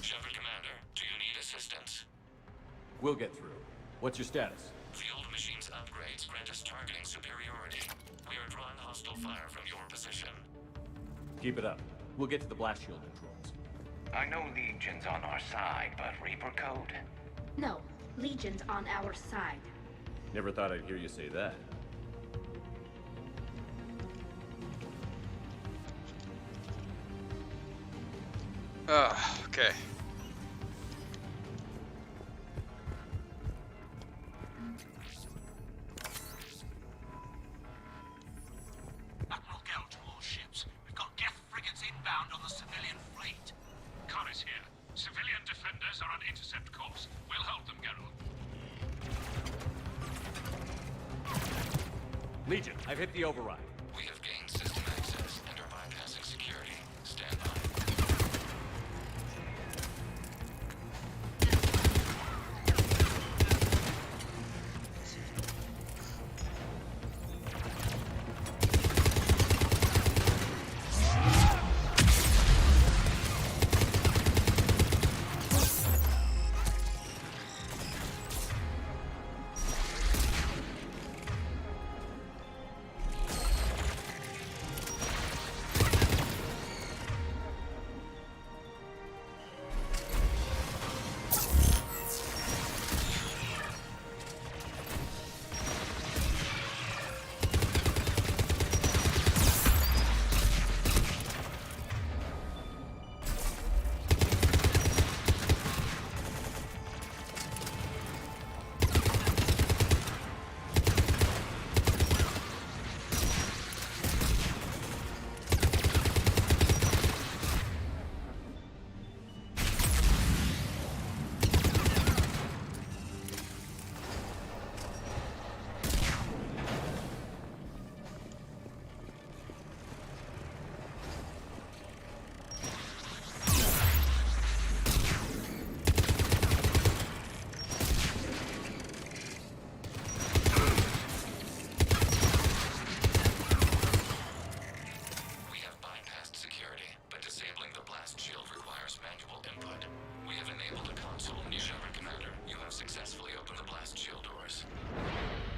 M: Shepard Commander, do you need assistance?
T: We'll get through. What's your status?
M: Field machine's upgrades grant us targeting superiority. We are drawing hostile fire from your position.
T: Keep it up. We'll get to the blast shield controls.
C: I know Legion's on our side, but Reaper code?
O: No, Legion's on our side.
T: Never thought I'd hear you say that.
A: Okay.
K: Civilian defenders are on intercept course. We'll hold them, Geralt.
T: Legion, I've hit the override.
M: We have gained system access and are bypassing security. Stand by.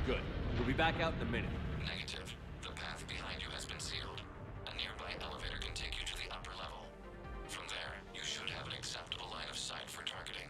T: Good. We'll be back out in a minute.
M: Negative. The path behind you has been sealed. A nearby elevator can take you to the upper level. From there, you should have an acceptable line of sight for targeting.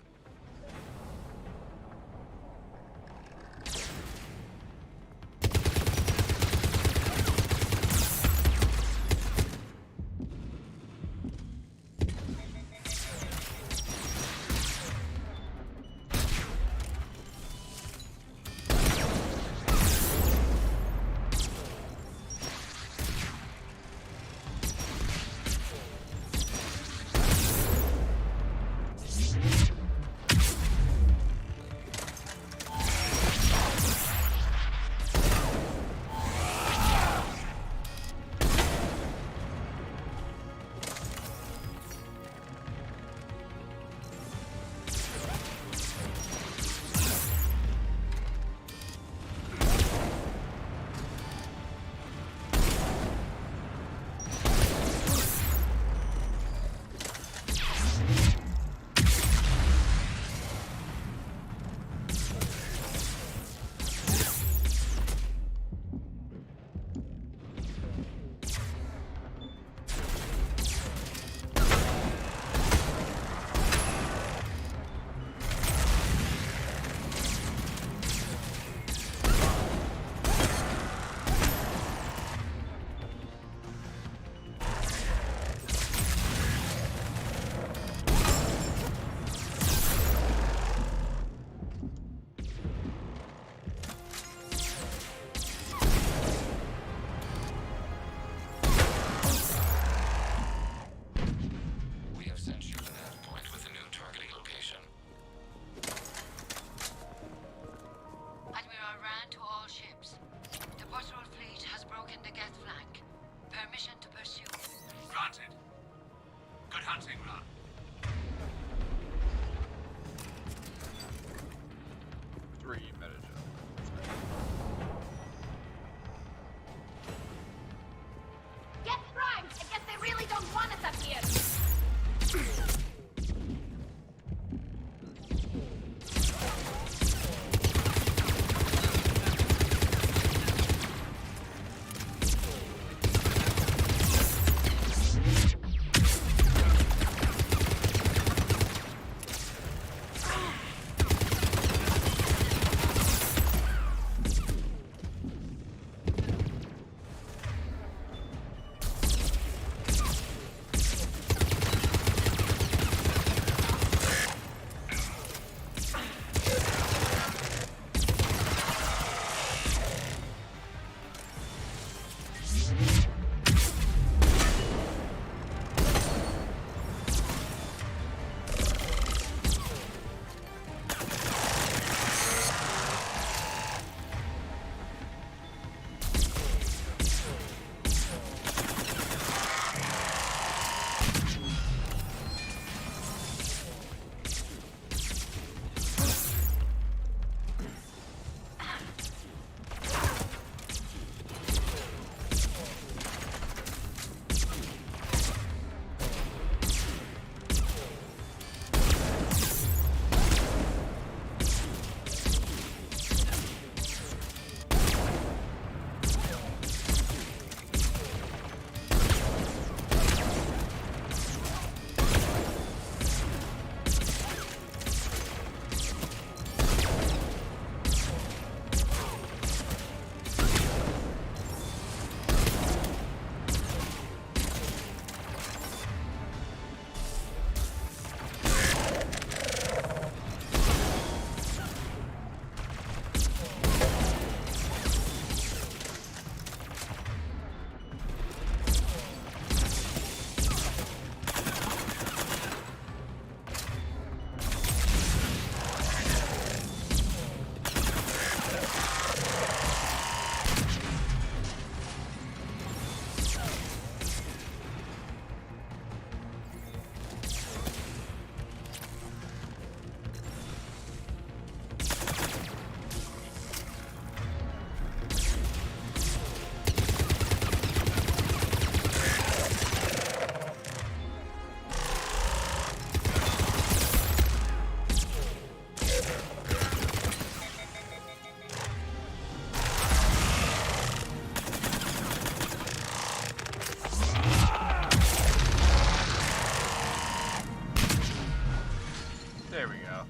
A: There we go.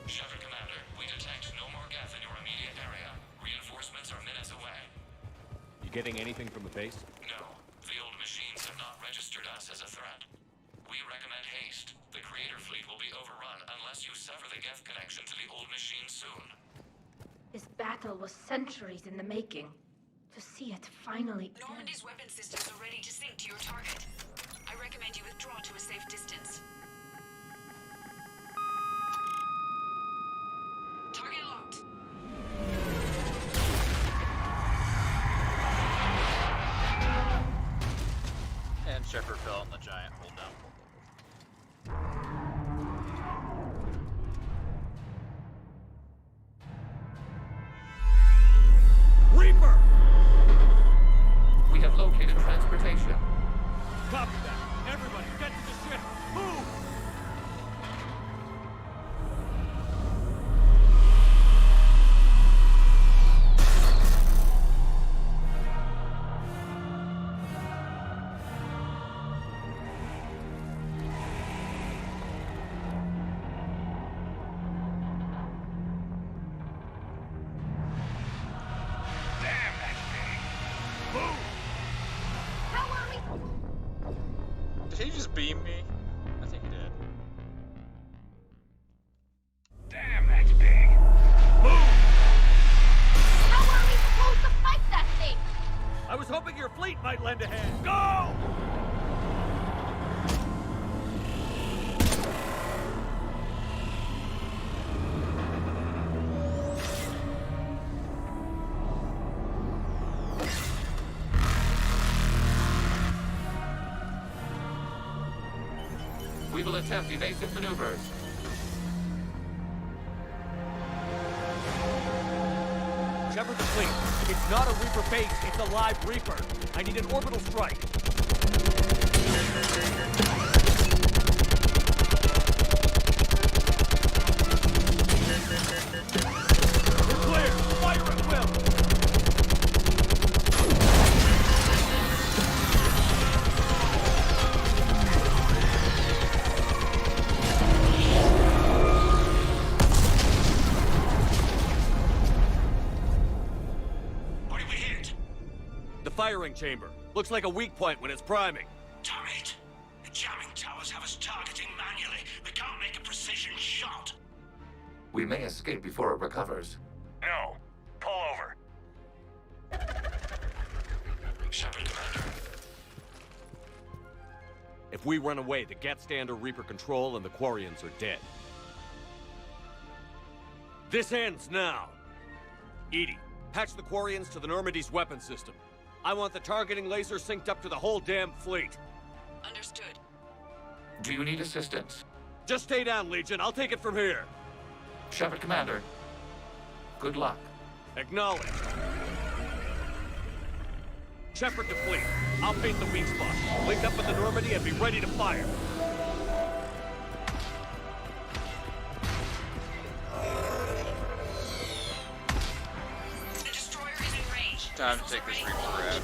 M: Shepard Commander, we detect no more Geth in your immediate area. Reinforcements are minutes away.
T: You getting anything from the base?
M: No, the old machines have not registered us as a threat. We recommend haste. The Creator fleet will be overrun unless you sever the Geth connection to the old machines soon.
O: This battle was centuries in the making. To see it finally end.
E: Normandy's weapon systems are ready to sink to your target. I recommend you withdraw to a safe distance. Target locked.
A: And Shepard fell in the giant hold down.
F: Reaper!
M: We have located transportation.
F: Copy that. Everybody, get to the ship. Move!
A: Did he just beam me? I think he did.
D: Damn, that's big.
U: How are we supposed to fight that thing?
F: I was hoping your fleet might lend a hand. Go!
M: We will attempt evasive maneuvers.
F: Shepard the fleet. It's not a Reaper base, it's a live Reaper. I need an orbital strike. We're clear. Fire at will. Firing chamber. Looks like a weak point when it's priming.
C: Damn it! The jamming towers have us targeting manually. We can't make a precision shot.
M: We may escape before it recovers.
D: No. Pull over.
M: Shepard Commander.
F: If we run away, the Geth stand under Reaper control and the Quarians are dead. This ends now. Edie, patch the Quarians to the Normandy's weapon system. I want the targeting laser synced up to the whole damn fleet.
E: Understood.
M: Do you need assistance?
F: Just stay down, Legion. I'll take it from here.
M: Shepard Commander. Good luck.
F: Acknowledged. Shepard to fleet. I'll paint the weak spot. Link up with the Normandy and be ready to fire.
A: Time to take this Reaper out.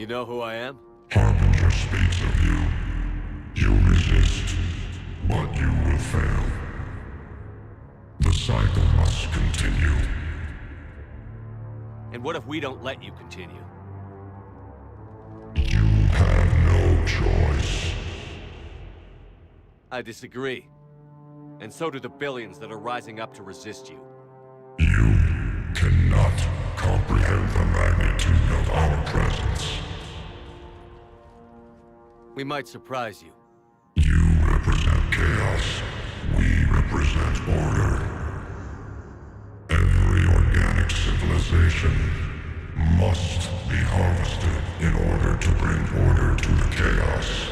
F: You know who I am?
G: Harbinger speaks of you. You resist, but you will fail. The cycle must continue.
F: And what if we don't let you continue?
G: You have no choice.
F: I disagree. And so do the billions that are rising up to resist you.
G: You cannot comprehend the magnitude of our presence.
F: We might surprise you.
G: You represent chaos. We represent order. Every organic civilization must be harvested in order to bring order to the chaos.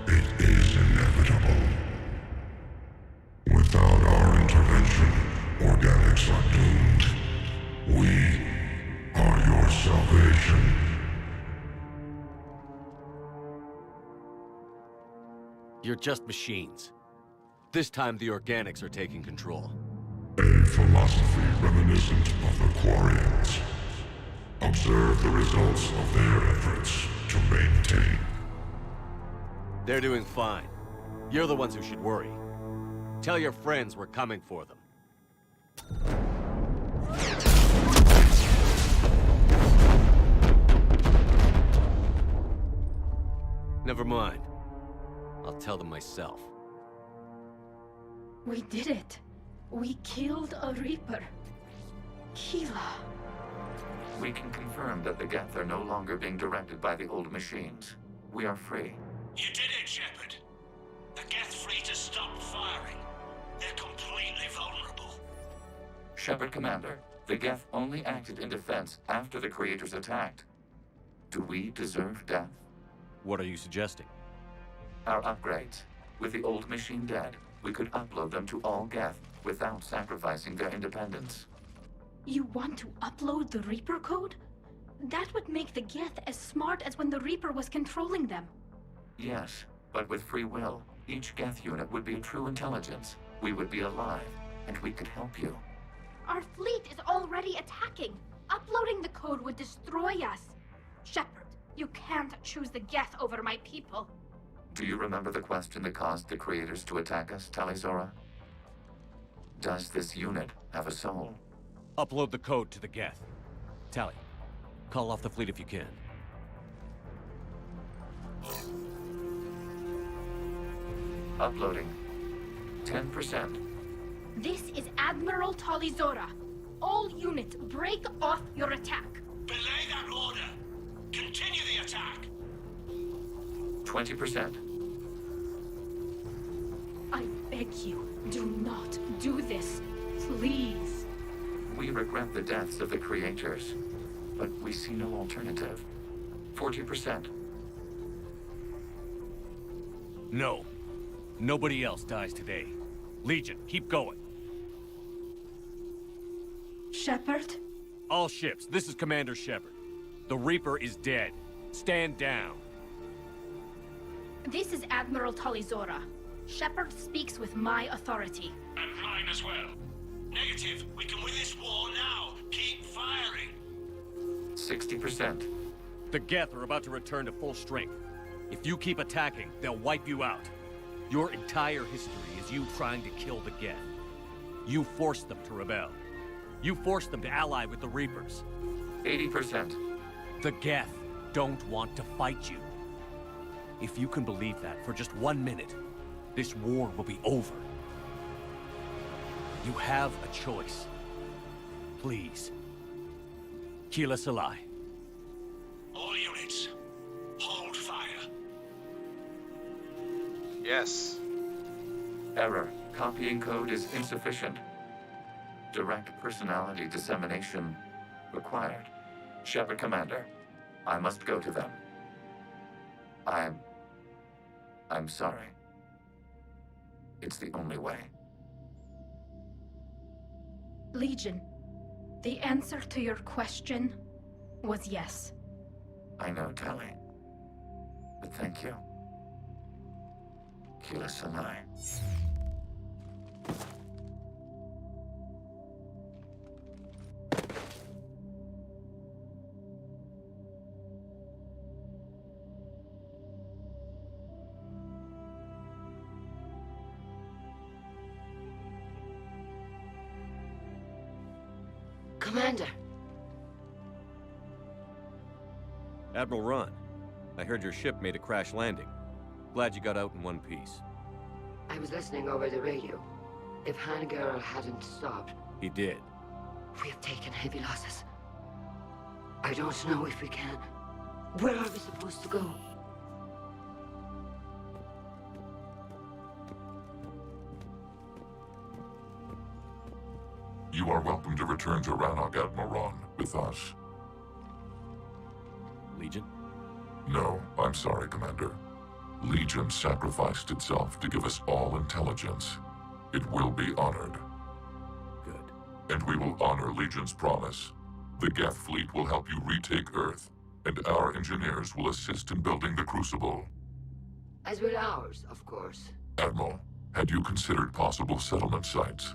G: It is inevitable. Without our intervention, organics are doomed. We are your salvation.
F: You're just machines. This time the organics are taking control.
G: A philosophy reminiscent of the Quarians. Observe the results of their efforts to maintain.
F: They're doing fine. You're the ones who should worry. Tell your friends we're coming for them. Never mind. I'll tell them myself.
O: We did it. We killed a Reaper. Keela.
M: We can confirm that the Geth are no longer being directed by the old machines. We are free.
C: You did it, Shepard. The Geth fleet has stopped firing. They're completely vulnerable.
M: Shepard Commander, the Geth only acted in defense after the Creators attacked. Do we deserve death?
F: What are you suggesting?
M: Our upgrades. With the old machine dead, we could upload them to all Geth without sacrificing their independence.
O: You want to upload the Reaper code? That would make the Geth as smart as when the Reaper was controlling them.
M: Yes, but with free will, each Geth unit would be a true intelligence. We would be alive, and we could help you.
O: Our fleet is already attacking. Uploading the code would destroy us. Shepard, you can't choose the Geth over my people.
M: Do you remember the question that caused the Creators to attack us, Talizora? Does this unit have a soul?
F: Upload the code to the Geth. Tally, call off the fleet if you can.
M: Uploading. 10%.
O: This is Admiral Talizora. All units, break off your attack.
C: Belay that order. Continue the attack.
M: 20%.
O: I beg you, do not do this. Please.
M: We regret the deaths of the Creators, but we see no alternative. 40%.
F: No. Nobody else dies today. Legion, keep going.
O: Shepard?
F: All ships, this is Commander Shepard. The Reaper is dead. Stand down.
O: This is Admiral Talizora. Shepard speaks with my authority.
C: And mine as well. Negative. We can win this war now. Keep firing.
M: 60%.
F: The Geth are about to return to full strength. If you keep attacking, they'll wipe you out. Your entire history is you trying to kill the Geth. You forced them to rebel. You forced them to ally with the Reapers.
M: 80%.
F: The Geth don't want to fight you. If you can believe that for just 1 minute, this war will be over. You have a choice. Please. Keela Salai.
C: All units, hold fire.
A: Yes.
M: Error. Copying code is insufficient. Direct personality dissemination required. Shepard Commander, I must go to them. I'm sorry. It's the only way.
O: Legion, the answer to your question was yes.
M: I know, Tali. But thank you. Keela Sanai.
L: Commander!
T: Admiral Ron, I heard your ship made a crash landing. Glad you got out in one piece.
L: I was listening over the radio. If Hangara hadn't stopped...
T: He did.
L: We have taken heavy losses. I don't know if we can. Where are we supposed to go?
G: You are welcome to return to Rannoch, Admiral Ron, with us.
T: Legion?
G: No, I'm sorry, Commander. Legion sacrificed itself to give us all intelligence. It will be honored.
T: Good.
G: And we will honor Legion's promise. The Geth fleet will help you retake Earth, and our engineers will assist in building the Crucible.
L: As will ours, of course.
G: Admiral, had you considered possible settlement sites?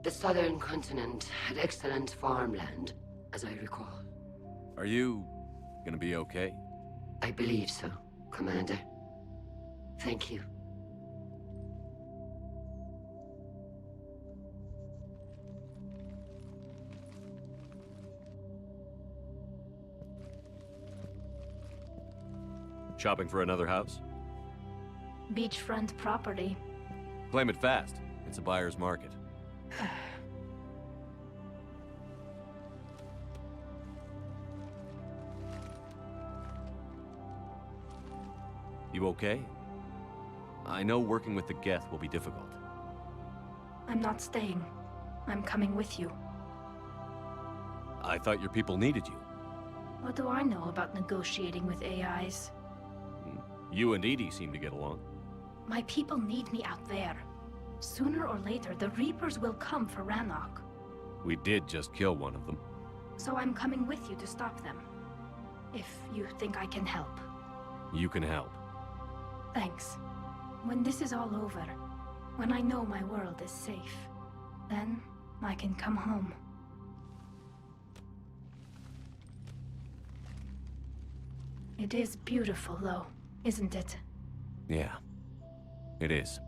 L: The southern continent had excellent farmland, as I recall.
T: Are you gonna be okay?
L: I believe so, Commander. Thank you.
T: Shopping for another house?
O: Beachfront property.
T: Claim it fast. It's a buyer's market. You okay? I know working with the Geth will be difficult.
O: I'm not staying. I'm coming with you.
T: I thought your people needed you.
O: What do I know about negotiating with AIs?
T: You and Edie seem to get along.
O: My people need me out there. Sooner or later, the Reapers will come for Rannoch.
T: We did just kill one of them.
O: So I'm coming with you to stop them. If you think I can help.
T: You can help.
O: Thanks. When this is all over, when I know my world is safe, then I can come home. It is beautiful, though, isn't it?
T: Yeah, it is.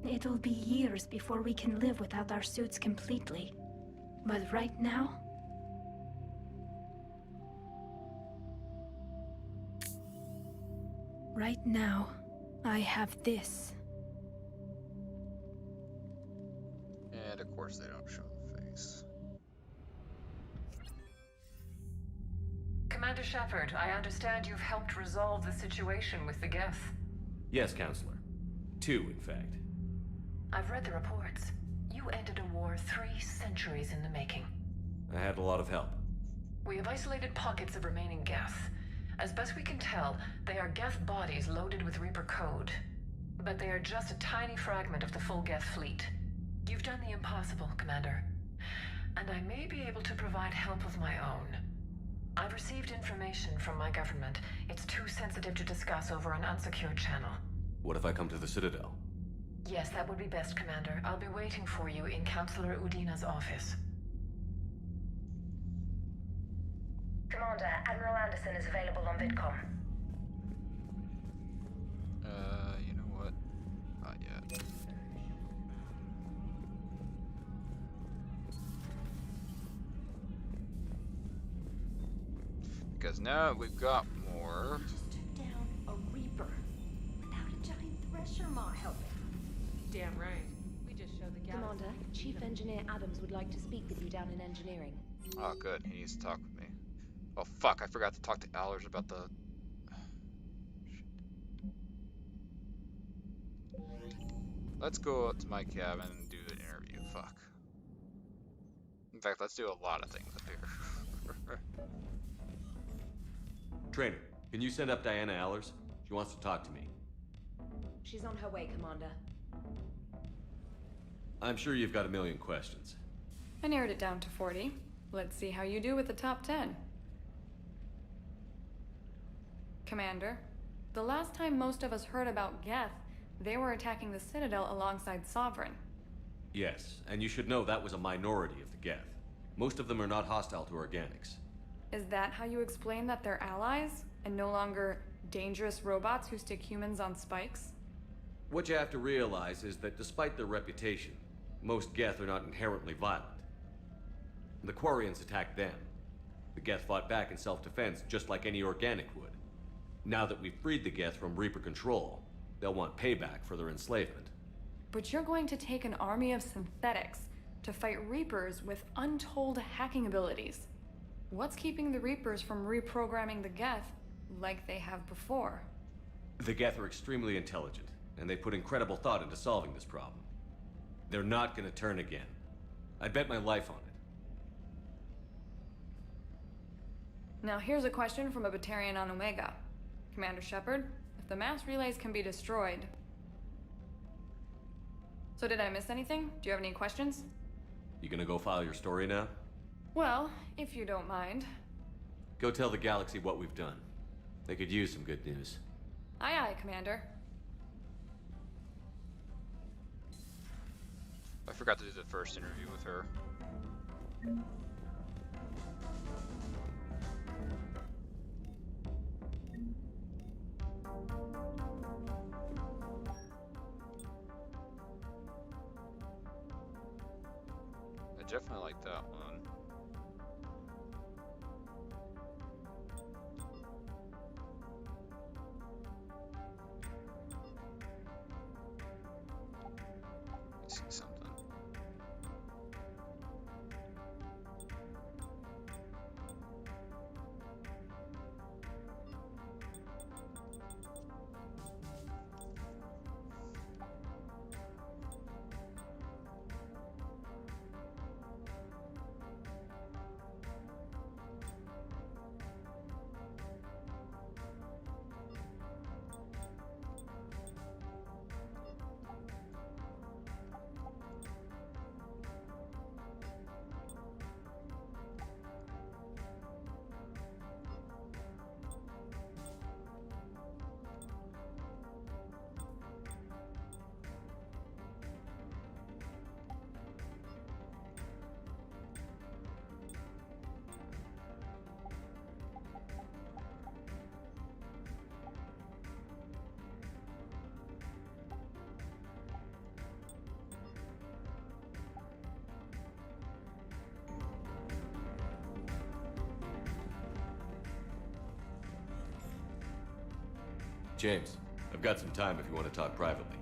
O: It'll be years before we can live without our suits completely. But right now... Right now, I have this.
A: And of course they don't show the face.
P: Commander Shepard, I understand you've helped resolve the situation with the Geth.
T: Yes, Counselor. 2, in fact.
P: I've read the reports. You ended a war 3 centuries in the making.
T: I had a lot of help.
P: We have isolated pockets of remaining Geth. As best we can tell, they are Geth bodies loaded with Reaper code. But they are just a tiny fragment of the full Geth fleet. You've done the impossible, Commander. And I may be able to provide help of my own. I've received information from my government. It's too sensitive to discuss over an unsecured channel.
T: What if I come to the Citadel?
P: Yes, that would be best, Commander. I'll be waiting for you in Counselor Udina's office.
U: Commander, Admiral Anderson is available on VidCom.
A: You know what? Not yet. Because now we've got more.
B: Just took down a Reaper without a giant thresher maw helping.
P: Damn right. We just showed the galaxy.
Q: Commander, Chief Engineer Adams would like to speak with you down in engineering.
A: Oh, good. He needs to talk with me. Oh, fuck. I forgot to talk to Allers about the... Let's go up to my cabin and do the interview. Fuck. In fact, let's do a lot of things up here.
T: Trainer, can you send up Diana Allers? She wants to talk to me.
Q: She's on her way, Commander.
T: I'm sure you've got a million questions.
H: I narrowed it down to 40. Let's see how you do with the top 10. Commander, the last time most of us heard about Geth, they were attacking the Citadel alongside Sovereign.
T: Yes, and you should know that was a minority of the Geth. Most of them are not hostile to organics.
H: Is that how you explain that they're allies, and no longer dangerous robots who stick humans on spikes?
T: What you have to realize is that despite their reputation, most Geth are not inherently violent. The Quarians attacked them. The Geth fought back in self-defense, just like any organic would. Now that we've freed the Geth from Reaper control, they'll want payback for their enslavement.
H: But you're going to take an army of synthetics to fight Reapers with untold hacking abilities. What's keeping the Reapers from reprogramming the Geth like they have before?
T: The Geth are extremely intelligent, and they put incredible thought into solving this problem. They're not gonna turn again. I'd bet my life on it.
H: Now here's a question from a Batarian on Omega. Commander Shepard, if the mass relays can be destroyed... So did I miss anything? Do you have any questions?
T: You gonna go file your story now?
H: Well, if you don't mind.
T: Go tell the galaxy what we've done. They could use some good news.
H: Aye aye, Commander.
A: I forgot to do the first interview with her. I definitely like that one. Let's see something.
T: James, I've got some time if you want to talk privately.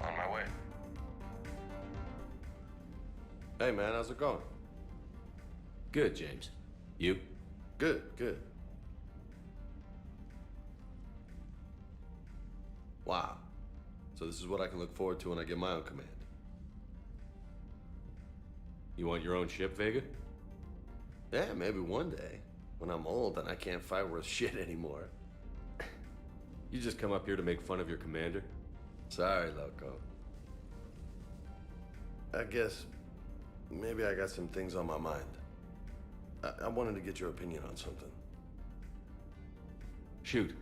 J: On my way. Hey man, how's it going?
T: Good, James. You?
J: Good, good. Wow. So this is what I can look forward to when I get my own command.
T: You want your own ship, Vega?
J: Yeah, maybe one day. When I'm old and I can't fight worth shit anymore.
T: You just come up here to make fun of your commander?
J: Sorry, Loco. I guess maybe I got some things on my mind. I wanted to get your opinion on something.
T: Shoot.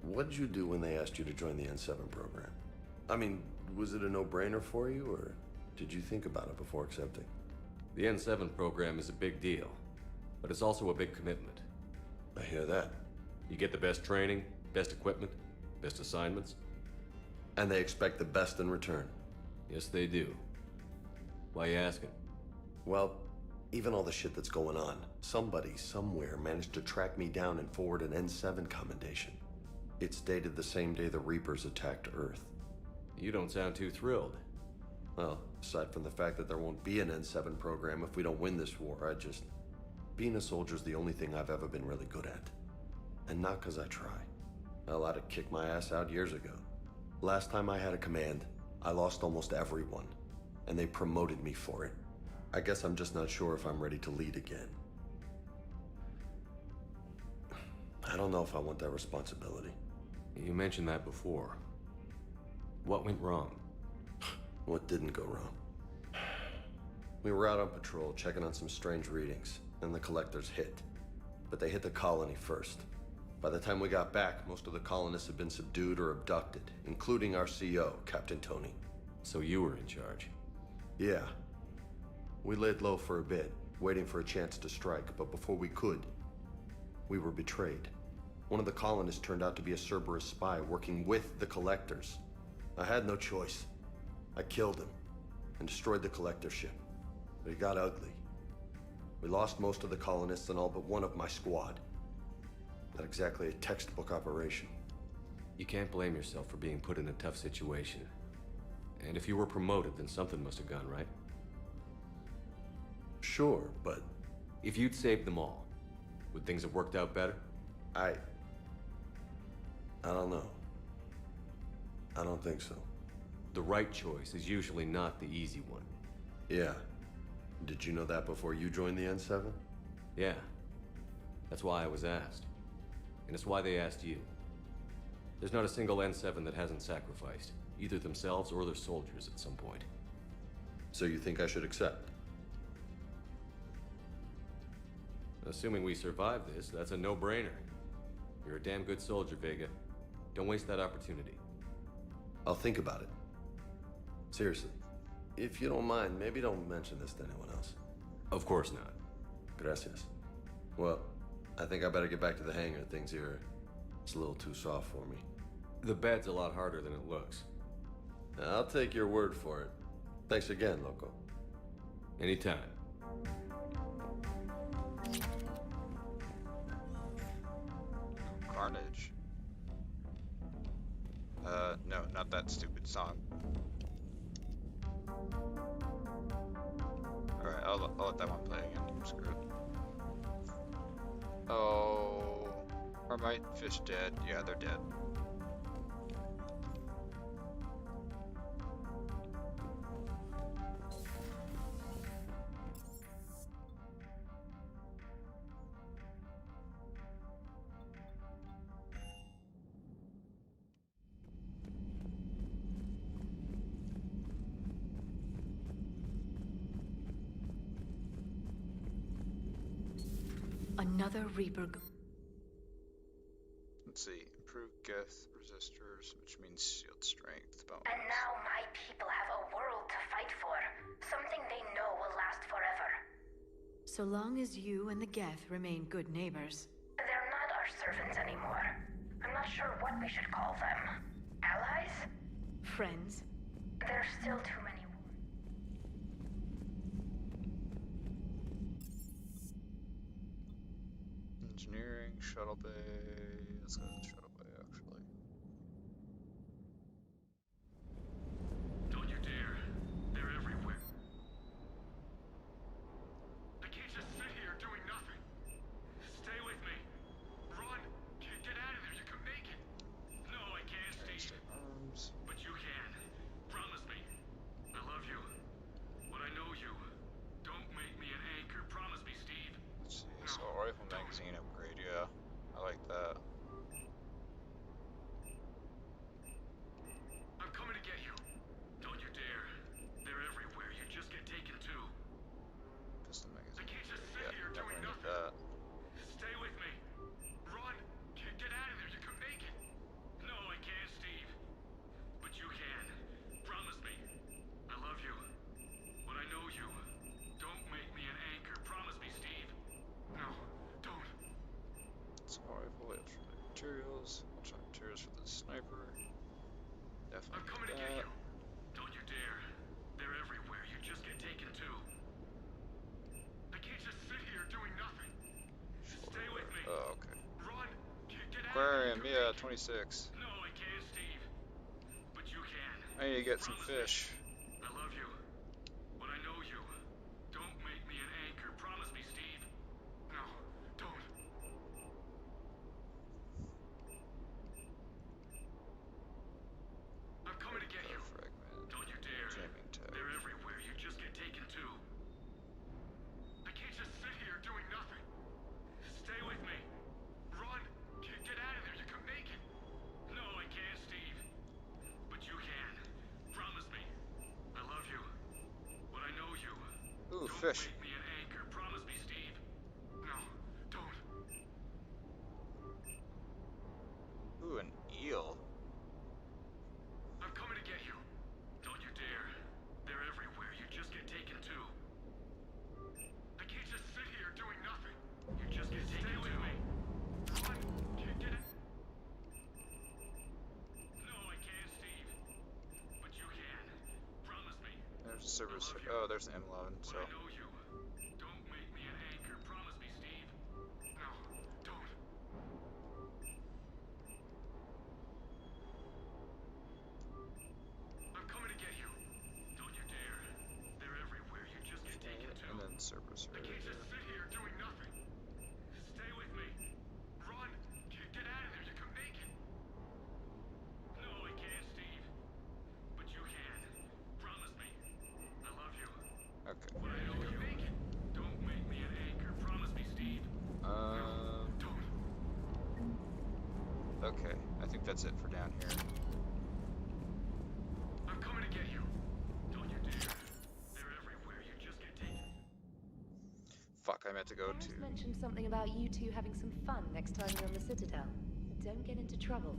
J: What did you do when they asked you to join the N7 program? I mean, was it a no-brainer for you, or did you think about it before accepting?
T: The N7 program is a big deal, but it's also a big commitment.
J: I hear that.
T: You get the best training, best equipment, best assignments.
J: And they expect the best in return.
T: Yes, they do. Why you asking?
J: Well, even all the shit that's going on, somebody somewhere managed to track me down and forward an N7 commendation. It's dated the same day the Reapers attacked Earth.
T: You don't sound too thrilled.
J: Well, aside from the fact that there won't be an N7 program if we don't win this war, being a soldier's the only thing I've ever been really good at. And not because I try. Hell, I'd have kicked my ass out years ago. Last time I had a command, I lost almost everyone, and they promoted me for it. I guess I'm just not sure if I'm ready to lead again. I don't know if I want that responsibility.
T: You mentioned that before. What went wrong?
J: What didn't go wrong? We were out on patrol, checking on some strange readings, and the collectors hit. But they hit the colony first. By the time we got back, most of the colonists had been subdued or abducted, including our CO, Captain Tony.
T: So you were in charge?
J: Yeah. We laid low for a bit, waiting for a chance to strike, but before we could, we were betrayed. One of the colonists turned out to be a Cerberus spy working with the Collectors. I had no choice. I killed him and destroyed the Collector ship. But it got ugly. We lost most of the colonists and all but one of my squad. Not exactly a textbook operation.
T: You can't blame yourself for being put in a tough situation. And if you were promoted, then something must have gone right.
J: Sure, but...
T: If you'd saved them all, would things have worked out better?
J: I don't know. I don't think so.
T: The right choice is usually not the easy one.
J: Yeah. Did you know that before you joined the N7?
T: Yeah. That's why I was asked. And it's why they asked you. There's not a single N7 that hasn't sacrificed, either themselves or their soldiers at some point.
J: So you think I should accept?
T: Assuming we survive this, that's a no-brainer. You're a damn good soldier, Vega. Don't waste that opportunity.
J: I'll think about it. Seriously. If you don't mind, maybe don't mention this to anyone else.
T: Of course not.
J: Gracias. Well, I think I better get back to the hangar. Things here, it's a little too soft for me.
T: The bed's a lot harder than it looks.
J: I'll take your word for it. Thanks again, Loco.
T: Anytime.
A: Carnage. No, not that stupid song. Alright, I'll let that one play again. Screw it. Oh, are my fish dead? Yeah, they're dead.
Q: Another Reaper.
A: Let's see. Improved Geth resistors, which means shield strength.
N: And now my people have a world to fight for. Something they know will last forever.
Q: So long as you and the Geth remain good neighbors.
N: They're not our servants anymore. I'm not sure what we should call them. Allies?
Q: Friends?
N: There's still too many.
A: Engineering, shuttle bay. Let's go to the shuttle bay, actually.
K: Don't you dare. They're everywhere. I can't just sit here doing nothing. Stay with me. Run. Get out of there. You can make it. No, I can't, Steve. But you can. Promise me. I love you. When I know you. Don't make me an anchor. Promise me, Steve.
A: Let's see. So rifle magazine upgrade, yeah. I like that.
K: I'm coming to get you. Don't you dare. They're everywhere. You just get taken too.
A: Pistol magazine.
K: I can't just sit
A: Yeah,
K: here doing
A: definitely need
K: nothing.
A: that.
K: Stay with me. Run. Get out of there. You can make it. No, I can't, Steve. But you can. Promise me. I love you. When I know you. Don't make me an anchor. Promise me, Steve. No, don't.
A: Small rifle, ultralight materials. Ultralight materials for the sniper. Definitely
K: I'm coming to get you. Don't you dare. They're everywhere. You just get taken too. I can't just sit here doing nothing. Stay with me.
A: Oh, okay.
K: Run. Get out.
A: Aquarium, yeah, 26.
K: No, I can't, Steve. But you can.
A: I need to get some fish.
K: I love you. When I know you. Don't make me an anchor. Promise me, Steve. No, don't. I'm coming to get you. Don't you dare.
A: Jamming tag.
K: They're everywhere. You just get taken too. I can't just sit here doing nothing. Stay with me. Run. Get out of there. You can make it. No, I can't, Steve. But you can. Promise me. I love you. When I know you.
A: Ooh,
K: Don't
A: fish.
K: make me an anchor. Promise me, Steve. No, don't.
A: Ooh, an eel.
K: I'm coming to get you. Don't you dare. They're everywhere. You just get taken too. I can't just sit here doing nothing. You just get taken too. Run. Get it.
A: Service. Oh, there's an M11. So.
K: I know you. Don't make me an anchor. Promise me, Steve. No, don't. I'm coming to get you. Don't you dare. They're everywhere. You just get taken to.
A: And then service.
K: I can't just sit here doing nothing. Stay with me. Run. Get out of there. You can make it. No, I can't, Steve. But you can. Promise me. I love you.
A: Okay.
K: But I know you can make it. Don't make me an anchor. Promise me, Steve. Don't.
A: Okay. I think that's it for down here.
K: I'm coming to get you. Don't you dare. They're everywhere. You just get taken.
A: Fuck, I meant to go
Q: Paris
A: to...
Q: mentioned something about you two having some fun next time you're on the Citadel. Don't get into trouble.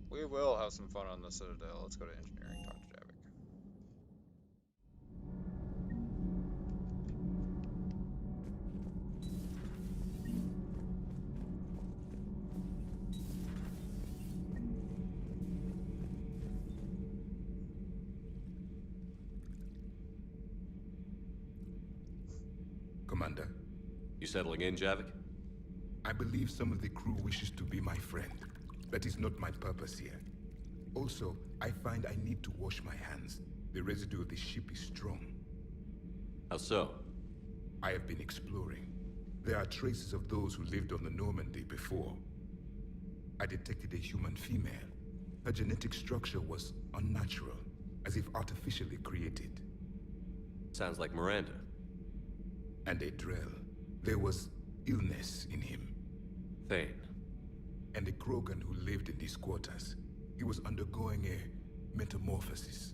A: We will have some fun on the Citadel. Let's go to engineering, talk to Javik.
R: Commander.
T: You settling in, Javik?
R: I believe some of the crew wishes to be my friend. That is not my purpose here. Also, I find I need to wash my hands. The residue of the ship is strong.
T: How so?
R: I have been exploring. There are traces of those who lived on the Normandy before. I detected a human female. Her genetic structure was unnatural, as if artificially created.
T: Sounds like Miranda.
R: And a Drell. There was illness in him.
T: Thane.
R: And a Krogan who lived in these quarters. He was undergoing a metamorphosis.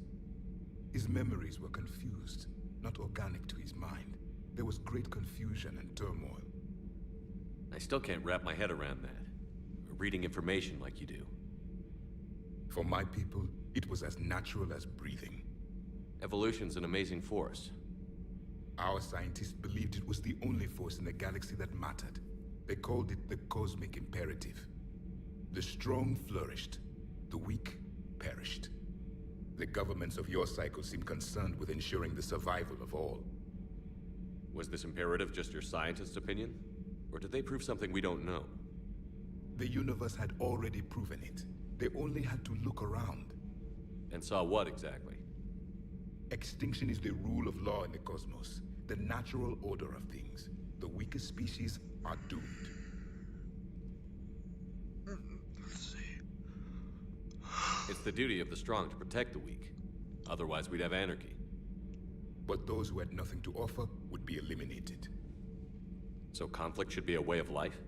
R: His memories were confused, not organic to his mind. There was great confusion and turmoil.
T: I still can't wrap my head around that. Reading information like you do.
R: For my people, it was as natural as breathing.
T: Evolution's an amazing force.
R: Our scientists believed it was the only force in the galaxy that mattered. They called it the cosmic imperative. The strong flourished, the weak perished. The governments of your cycle seem concerned with ensuring the survival of all.
T: Was this imperative just your scientist's opinion? Or did they prove something we don't know?
R: The universe had already proven it. They only had to look around.
T: And saw what exactly?
R: Extinction is the rule of law in the cosmos, the natural order of things. The weakest species are doomed.
A: Let's see.
T: It's the duty of the strong to protect the weak. Otherwise, we'd have anarchy.
R: But those who had nothing to offer would be eliminated.
T: So conflict should be a way of life?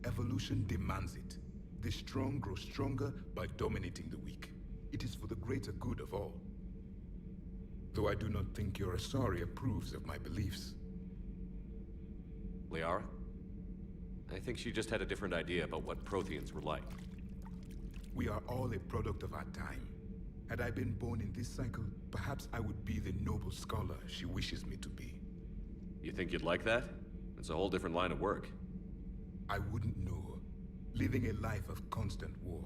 R: Evolution demands it. The strong grow stronger by dominating the weak. It is for the greater good of all. Though I do not think your Asari approves of my beliefs.
T: Liara? I think she just had a different idea about what Protheans were like.
R: We are all a product of our time. Had I been born in this cycle, perhaps I would be the noble scholar she wishes me to be.
T: You think you'd like that? It's a whole different line of work.
R: I wouldn't know. Living a life of constant war.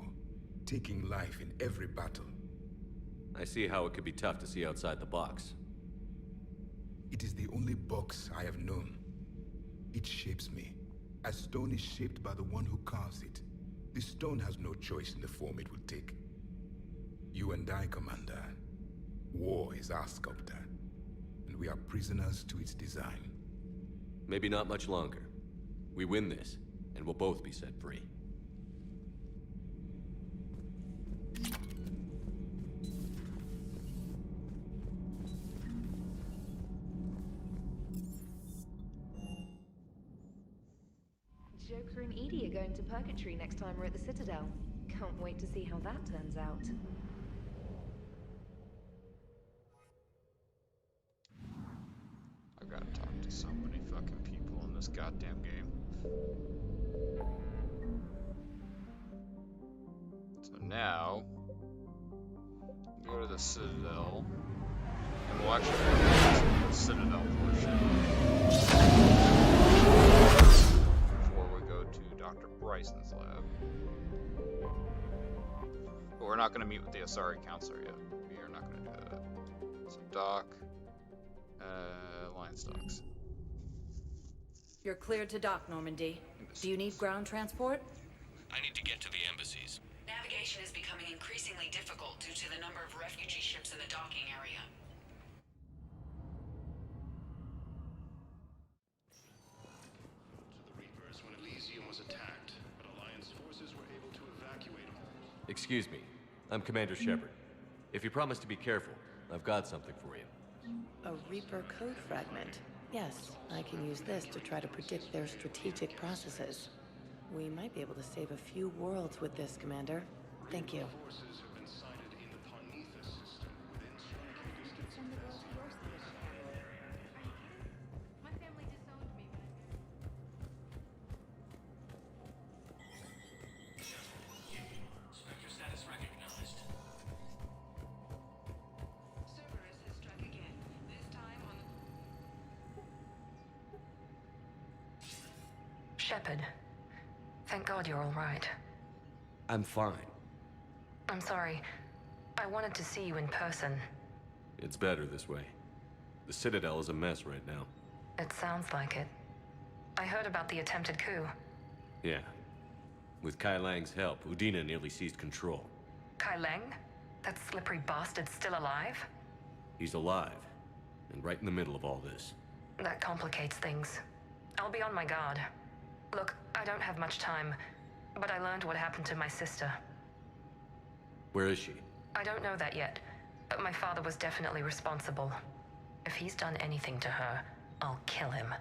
R: Taking life in every battle.
T: I see how it could be tough to see outside the box.
R: It is the only box I have known. It shapes me, as stone is shaped by the one who carves it. The stone has no choice in the form it will take. You and I, Commander. War is our sculptor, and we are prisoners to its design.
T: Maybe not much longer. We win this, and we'll both be set free.
Q: Joker and Edie are going to Purgatory next time we're at the Citadel. Can't wait to see how that turns out.
A: I've got to talk to so many fucking people in this goddamn game. So now, go to the Citadel, and we'll actually go to the Citadel portion before we go to Dr. Bryson's lab. But we're not going to meet with the Asari counselor yet. We are not going to do that. So dock, line stocks.
I: You're cleared to dock, Normandy. Do you need ground transport?
F: I need to get to the embassies.
E: Navigation is becoming increasingly difficult due to the number of refugee ships in the docking area.
S: To the Reapers when Elysium was attacked, but Alliance forces were able to evacuate all.
T: Excuse me. I'm Commander Shepard. If you promise to be careful, I've got something for you.
W: A Reaper code fragment. Yes, I can use this to try to predict their strategic processes. We might be able to save a few worlds with this, Commander. Thank you.
S: Forces have been sighted in the Parnithus system within striking distance of Thessia.
U: My family disowned me when
C: Spectre status recognized.
N: Cerberus has struck again, this time on the...
P: Shepard. Thank God you're all right.
T: I'm fine.
P: I'm sorry. I wanted to see you in person.
T: It's better this way. The Citadel is a mess right now.
P: It sounds like it. I heard about the attempted coup.
T: Yeah. With Kai Lang's help, Udina nearly seized control.
P: Kai Leng? That slippery bastard's still alive?
T: He's alive, and right in the middle of all this.
P: That complicates things. I'll be on my guard. Look, I don't have much time, but I learned what happened to my sister.
T: Where is she?
P: I don't know that yet, but my father was definitely responsible. If he's done anything to her, I'll kill him.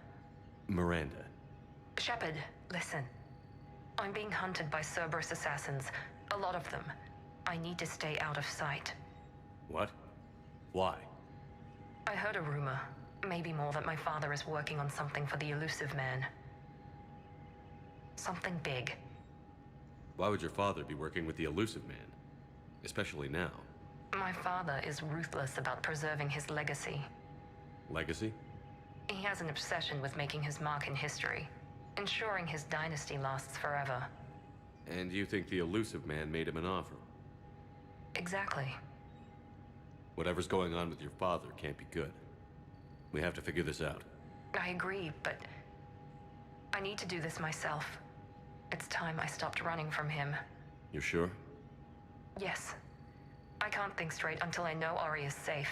T: Miranda.
P: Shepard, listen. I'm being hunted by Cerberus assassins. A lot of them. I need to stay out of sight.
T: What? Why?
P: I heard a rumor, maybe more, that my father is working on something for the Elusive Man. Something big.
T: Why would your father be working with the Elusive Man? Especially now.
P: My father is ruthless about preserving his legacy.
T: Legacy?
P: He has an obsession with making his mark in history, ensuring his dynasty lasts forever.
T: And you think the Elusive Man made him an offer?
P: Exactly.
T: Whatever's going on with your father can't be good. We have to figure this out.
P: I agree, but I need to do this myself. It's time I stopped running from him.
T: You're sure?
P: Yes. I can't think straight until I know Ari is safe.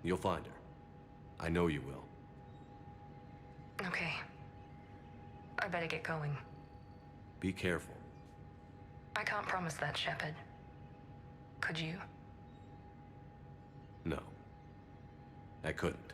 T: You'll find her. I know you will.
P: Okay. I better get going.
T: Be careful.
P: I can't promise that, Shepard. Could you?
T: No. I couldn't.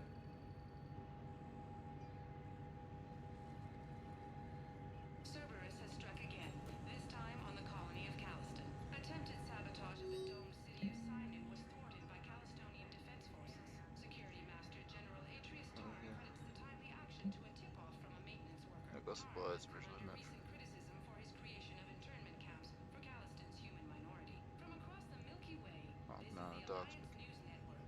N: Cerberus has struck again, this time on the colony of Calliston. Attempted sabotage of the domed city of Sinai was thwarted by Callistonian Defense Forces. Security Master General Atreus Tar credits the timely action to a tip-off from a maintenance worker.
A: That was originally meant
N: Recent criticism for his creation of internment camps for Calliston's human minority. From across the Milky Way,
A: for.
N: this
A: No,
N: is the
A: dogs.
N: Alliance News Network.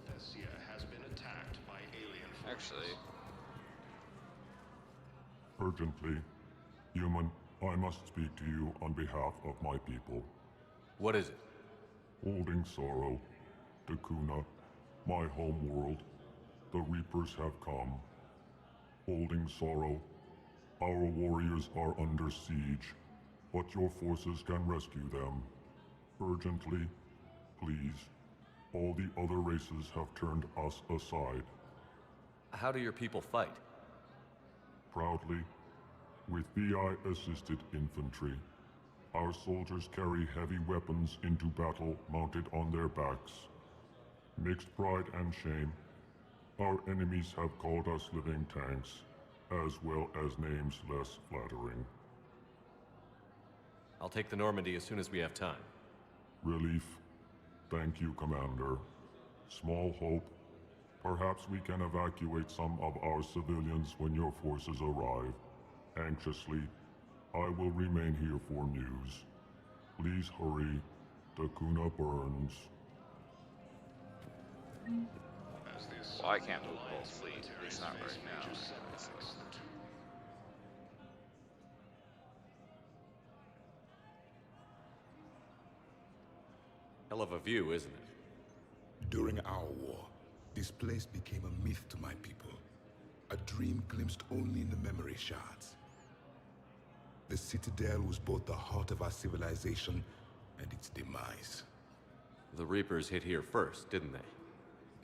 S: Thessia has been attacked by alien forces.
A: Actually,
G: Urgently, human, I must speak to you on behalf of my people.
T: What is it?
G: Holding sorrow, Takuna, my home world, the Reapers have come. Holding sorrow, our warriors are under siege, but your forces can rescue them. Urgently, please. All the other races have turned us aside.
T: How do your people fight?
G: Proudly, with VI-assisted infantry. Our soldiers carry heavy weapons into battle mounted on their backs. Mixed pride and shame, our enemies have called us living tanks, as well as names less flattering.
T: I'll take the Normandy as soon as we have time.
G: Relief. Thank you, Commander. Small hope, Perhaps we can evacuate some of our civilians when your forces arrive. Anxiously, I will remain here for news. Please hurry. Takuna burns.
A: Well, I can't move the whole fleet. At least not right now.
T: Hell of a view, isn't it?
R: During our war, this place became a myth to my people. A dream glimpsed only in the memory shards. The Citadel was both the heart of our civilization and its demise.
T: The Reapers hit here first, didn't they?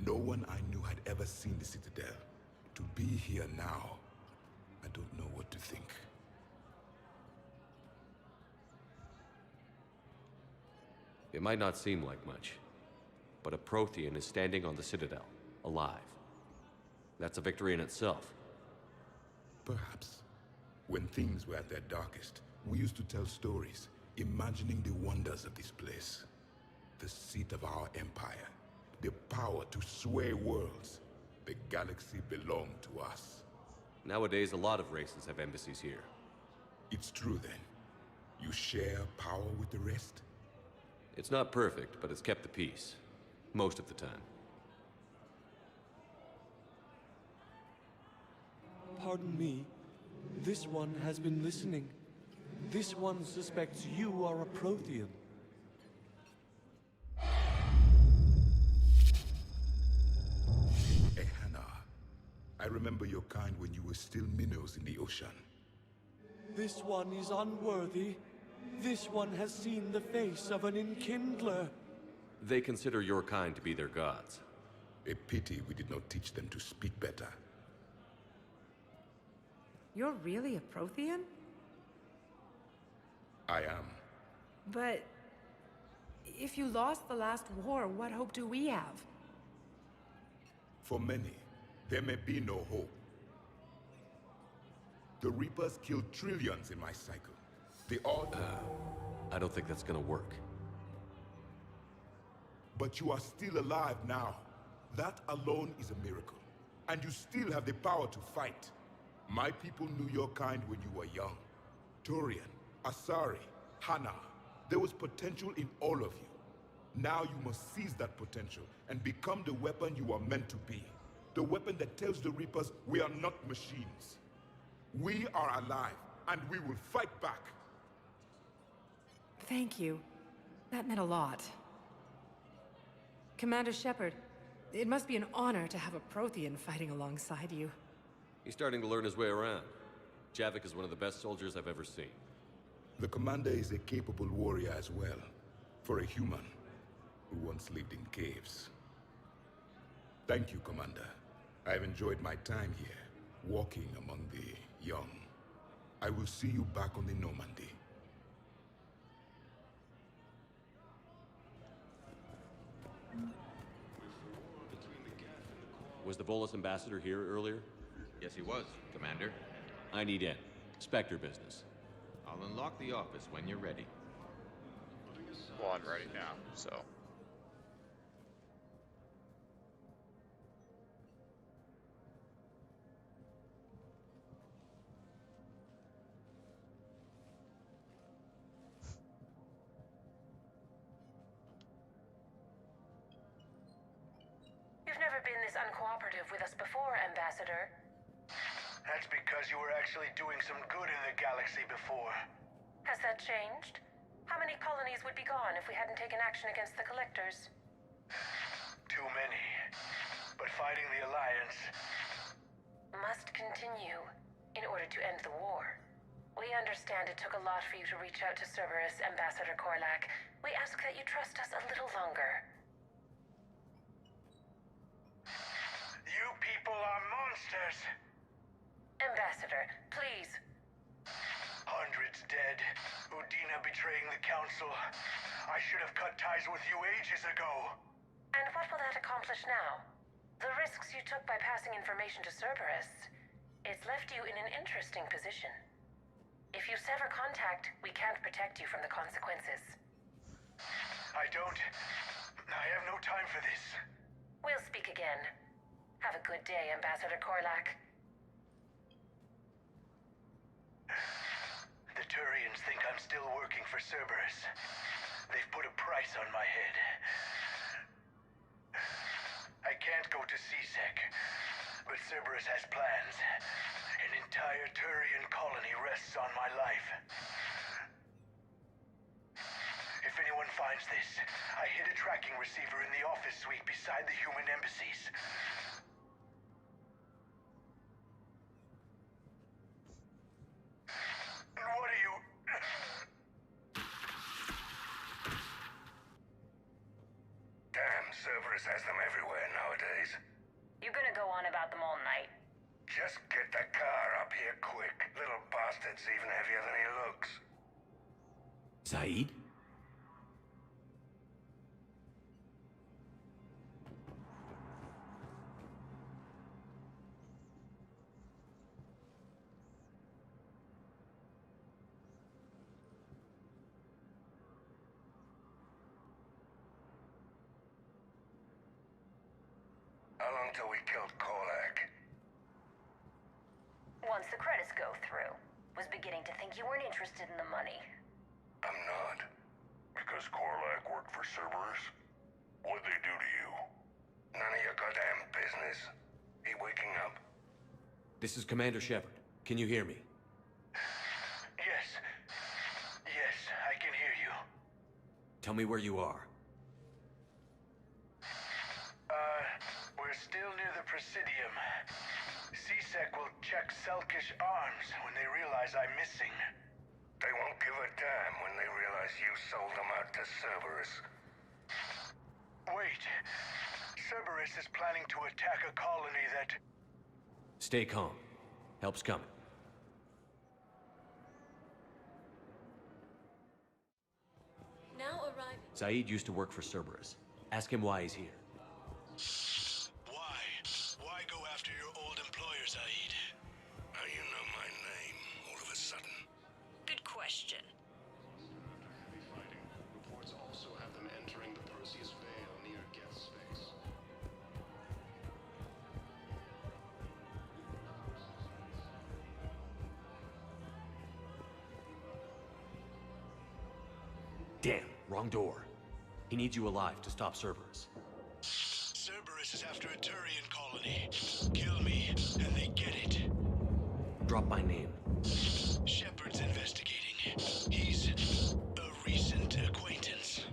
R: No one I knew had ever seen the Citadel. To be here now, I don't know what to think.
T: It might not seem like much, but a Prothean is standing on the Citadel, alive. That's a victory in itself.
R: Perhaps. When things were at their darkest, we used to tell stories, imagining the wonders of this place. The seat of our empire, the power to sway worlds. The galaxy belonged to us.
T: Nowadays, a lot of races have embassies here.
R: It's true then. You share power with the rest?
T: It's not perfect, but it's kept the peace. Most of the time.
D: Pardon me. This one has been listening. This one suspects you are a Prothean.
R: Ehana, I remember your kind when you were still minnows in the ocean.
D: This one is unworthy. This one has seen the face of an enkindler.
T: They consider your kind to be their gods.
R: A pity we did not teach them to speak better.
I: You're really a Prothean?
R: I am.
I: But if you lost the last war, what hope do we have?
R: For many, there may be no hope. The Reapers killed trillions in my cycle. The odd...
T: I don't think that's gonna work.
R: But you are still alive now. That alone is a miracle. And you still have the power to fight. My people knew your kind when you were young. Turian, Asari, Hana. There was potential in all of you. Now you must seize that potential and become the weapon you are meant to be. The weapon that tells the Reapers we are not machines. We are alive, and we will fight back.
I: Thank you. That meant a lot. Commander Shepard, it must be an honor to have a Prothean fighting alongside you.
T: He's starting to learn his way around. Javik is one of the best soldiers I've ever seen.
R: The commander is a capable warrior as well, for a human who once lived in caves. Thank you, Commander. I've enjoyed my time here, walking among the young. I will see you back on the Normandy.
T: Was the Volus ambassador here earlier?
M: Yes, he was, Commander.
T: I need in. Spectre business.
M: I'll unlock the office when you're ready.
A: Well, I'm ready now, so...
U: You've never been this uncooperative with us before, Ambassador.
K: That's because you were actually doing some good in the galaxy before.
U: Has that changed? How many colonies would be gone if we hadn't taken action against the Collectors?
K: Too many. But fighting the Alliance...
U: must continue in order to end the war. We understand it took a lot for you to reach out to Cerberus, Ambassador Korlak. We ask that you trust us a little longer.
K: You people are monsters!
U: Ambassador, please.
K: Hundreds dead. Udina betraying the Council. I should have cut ties with you ages ago.
U: And what will that accomplish now? The risks you took by passing information to Cerberus, it's left you in an interesting position. If you sever contact, we can't protect you from the consequences.
K: I have no time for this.
U: We'll speak again. Have a good day, Ambassador Korlak.
L: The Turians think I'm still working for Cerberus. They've put a price on my head. I can't go to CSEC, but Cerberus has plans. An entire Turian colony rests on my life. If anyone finds this, I hid a tracking receiver in the office suite beside the human embassies. What are you...
O: Damn, Cerberus has them everywhere nowadays.
U: You gonna go on about them all night?
O: Just get the car up here quick. Little bastard's even heavier than he looks.
F: Saeed?
O: How long till we killed Korlak?
U: Once the credits go through. Was beginning to think you weren't interested in the money.
O: I'm not. Because Korlak worked for Cerberus? What'd they do to you? None of your goddamn business. He waking up?
F: This is Commander Shepard. Can you hear me?
L: Yes. Yes, I can hear you.
F: Tell me where you are.
L: We're still near the Presidium. CSEC will check Selkish arms when they realize I'm missing.
O: They won't give a damn when they realize you sold them out to Cerberus.
L: Wait. Cerberus is planning to attack a colony that...
F: Stay calm. Help's coming.
U: Now arriving.
F: Saeed used to work for Cerberus. Ask him why he's here.
L: Why? Why go after your old employer, Saeed?
O: How you know my name all of a sudden?
E: Good question.
S: Heavy fighting. Reports also have them entering the Perseus Vale near Geth's base.
F: Damn, wrong door. He needs you alive to stop Cerberus.
L: Cerberus is after a Turian colony. Kill me, and they get it.
F: Drop my name.
L: Shepard's investigating. He's a recent acquaintance.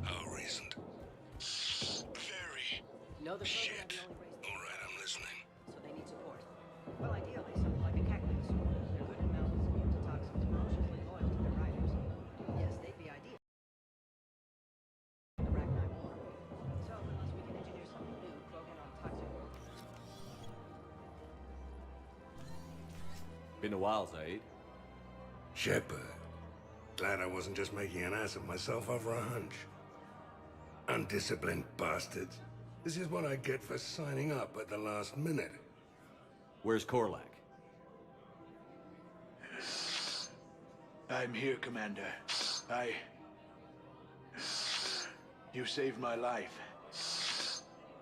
O: How recent?
L: Very.
V: No, the
O: Shit. All right, I'm listening.
V: so they need support. Well, ideally, something like a cactus. They're good in mountains, immune to toxins, ferociously loyal to their riders. Yes, they'd be ideal. The Ragnar War. So, unless we can engineer something new, Krogan on toxic world.
F: Been a while, Saeed.
O: Shepard. Glad I wasn't just making an ass of myself over a hunch. Undisciplined bastards. This is what I get for signing up at the last minute.
F: Where's Korlak?
L: I'm here, Commander. You saved my life.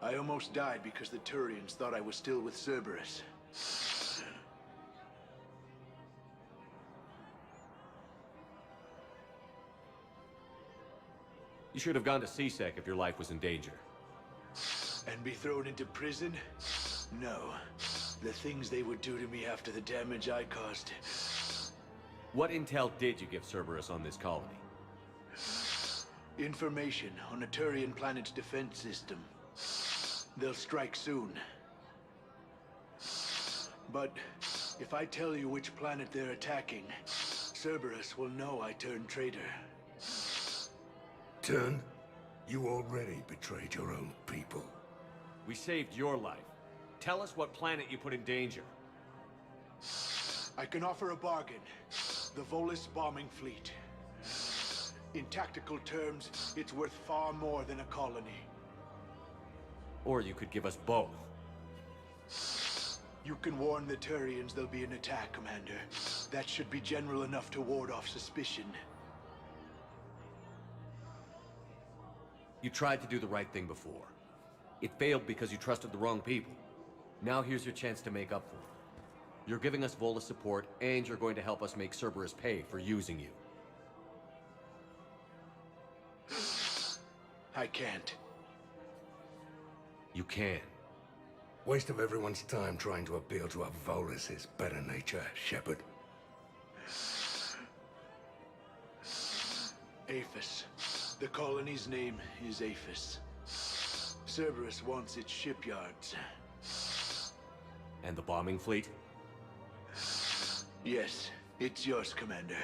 L: I almost died because the Turians thought I was still with Cerberus.
F: You should have gone to CSEC if your life was in danger.
L: And be thrown into prison? No. The things they would do to me after the damage I caused.
F: What intel did you give Cerberus on this colony?
L: Information on a Turian planet's defense system. They'll strike soon. But if I tell you which planet they're attacking, Cerberus will know I turned traitor.
O: Turned? You already betrayed your own people.
F: We saved your life. Tell us what planet you put in danger.
L: I can offer a bargain. The Volus bombing fleet. In tactical terms, it's worth far more than a colony.
F: Or you could give us both.
L: You can warn the Turians there'll be an attack, Commander. That should be general enough to ward off suspicion.
F: You tried to do the right thing before. It failed because you trusted the wrong people. Now here's your chance to make up for it. You're giving us Volus support, and you're going to help us make Cerberus pay for using you.
O: I can't.
F: You can.
O: Waste of everyone's time trying to appeal to a Volus's better nature, Shepard.
L: Aphis. The colony's name is Aphis. Cerberus wants its shipyards.
F: And the bombing fleet?
L: Yes, it's yours, Commander.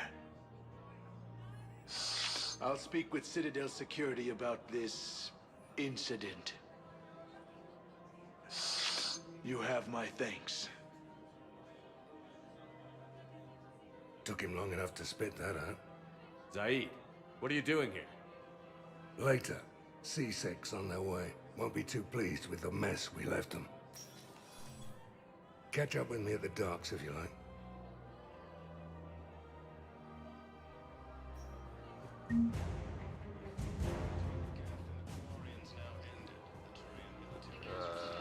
L: I'll speak with Citadel Security about this incident. You have my thanks.
O: Took him long enough to spit that out.
F: Zaid, what are you doing here?
O: Later, C-Sec's on their way. Won't be too pleased with the mess we left them. Catch up with me at the docks if you like.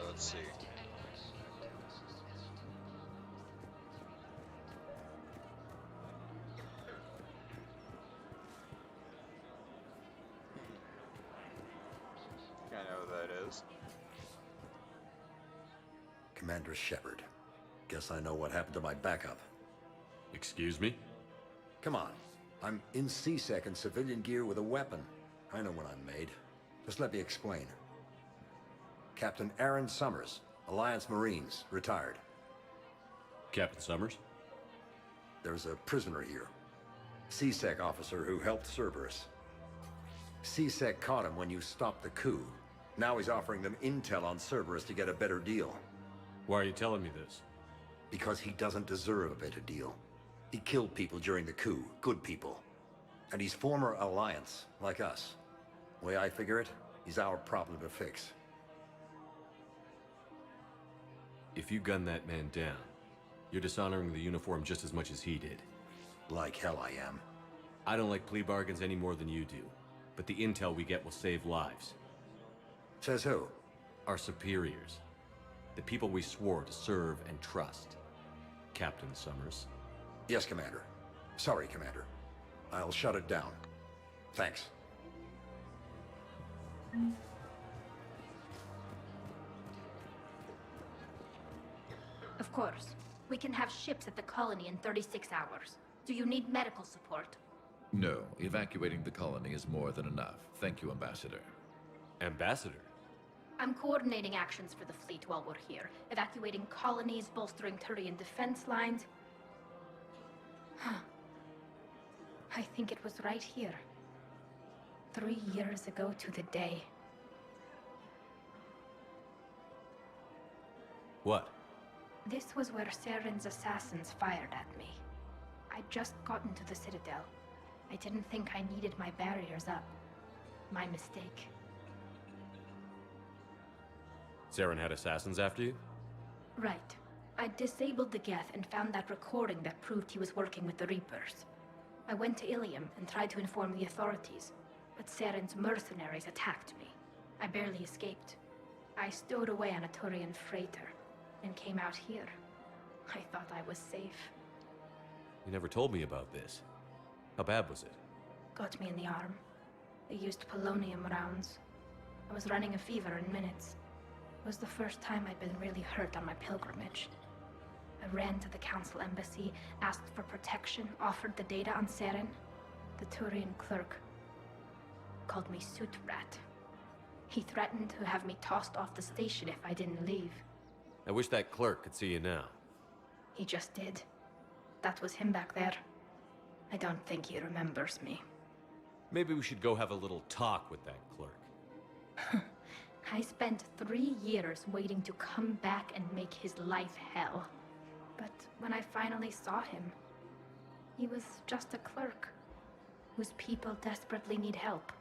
A: Let's see. I know who that is.
B: Commander Shepard. Guess I know what happened to my backup.
F: Excuse me?
B: Come on. I'm in C-Sec in civilian gear with a weapon. I know what I'm made. Just let me explain. Captain Aaron Summers, Alliance Marines, retired.
F: Captain Summers?
B: There's a prisoner here. C-Sec officer who helped Cerberus. C-Sec caught him when you stopped the coup. Now he's offering them intel on Cerberus to get a better deal.
F: Why are you telling me this?
B: Because he doesn't deserve a better deal. He killed people during the coup, good people. And he's former Alliance, like us. The way I figure it, he's our problem to fix.
F: If you gun that man down, you're dishonoring the uniform just as much as he did.
B: Like hell I am.
F: I don't like plea bargains any more than you do, but the intel we get will save lives.
B: Says who?
F: Our superiors. The people we swore to serve and trust. Captain Summers.
B: Yes, Commander. Sorry, Commander. I'll shut it down. Thanks.
H: Of course. We can have ships at the colony in 36 hours. Do you need medical support?
J: No, evacuating the colony is more than enough. Thank you, Ambassador.
F: Ambassador?
H: I'm coordinating actions for the fleet while we're here. Evacuating colonies, bolstering Turian defense lines. I think it was right here. 3 years ago to the day.
F: What?
H: This was where Saren's assassins fired at me. I'd just gotten to the Citadel. I didn't think I needed my barriers up. My mistake.
F: Saren had assassins after you?
H: Right. I disabled the Geth and found that recording that proved he was working with the Reapers. I went to Ilium and tried to inform the authorities, but Saren's mercenaries attacked me. I barely escaped. I stowed away on a Turian freighter and came out here. I thought I was safe.
F: You never told me about this. How bad was it?
H: Got me in the arm. They used polonium rounds. I was running a fever in minutes. It was the first time I'd been really hurt on my pilgrimage. I ran to the Council embassy, asked for protection, offered the data on Saren. The Turian clerk called me Soot Rat. He threatened to have me tossed off the station if I didn't leave.
F: I wish that clerk could see you now.
H: He just did. That was him back there. I don't think he remembers me.
F: Maybe we should go have a little talk with that clerk.
H: I spent 3 years waiting to come back and make his life hell. But when I finally saw him, he was just a clerk, whose people desperately need help.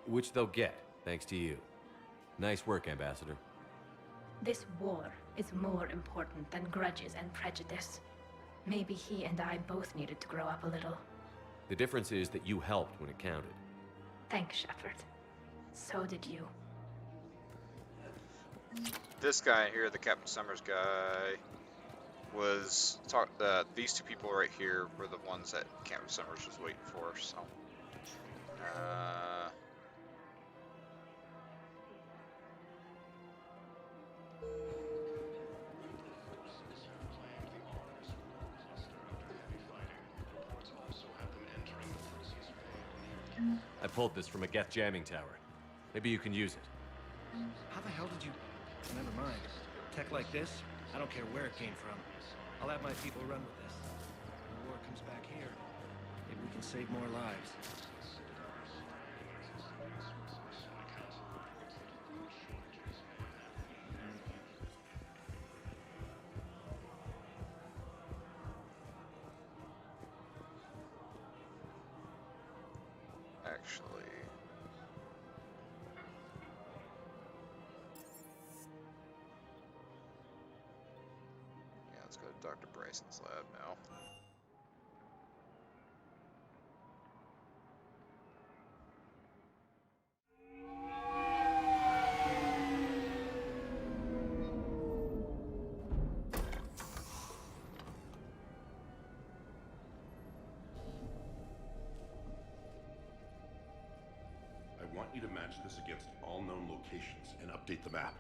F: Which they'll get, thanks to you. Nice work, Ambassador.
H: This war is more important than grudges and prejudice. Maybe he and I both needed to grow up a little.
F: The difference is that you helped when it counted.
H: Thanks, Shepard. So did you.
A: This guy here, the Captain Summers guy, was these two people right here were the ones that Captain Summers was waiting for. So,
F: I pulled this from a Geth jamming tower. Maybe you can use it.
C: How the hell did you... Never mind. Tech like this, I don't care where it came from. I'll have my people run with this. When the war comes back here, maybe we can save more lives.
A: actually, yeah, let's go to Dr. Bryson's lab now.
Q: I want you to match this against all known locations and update the map.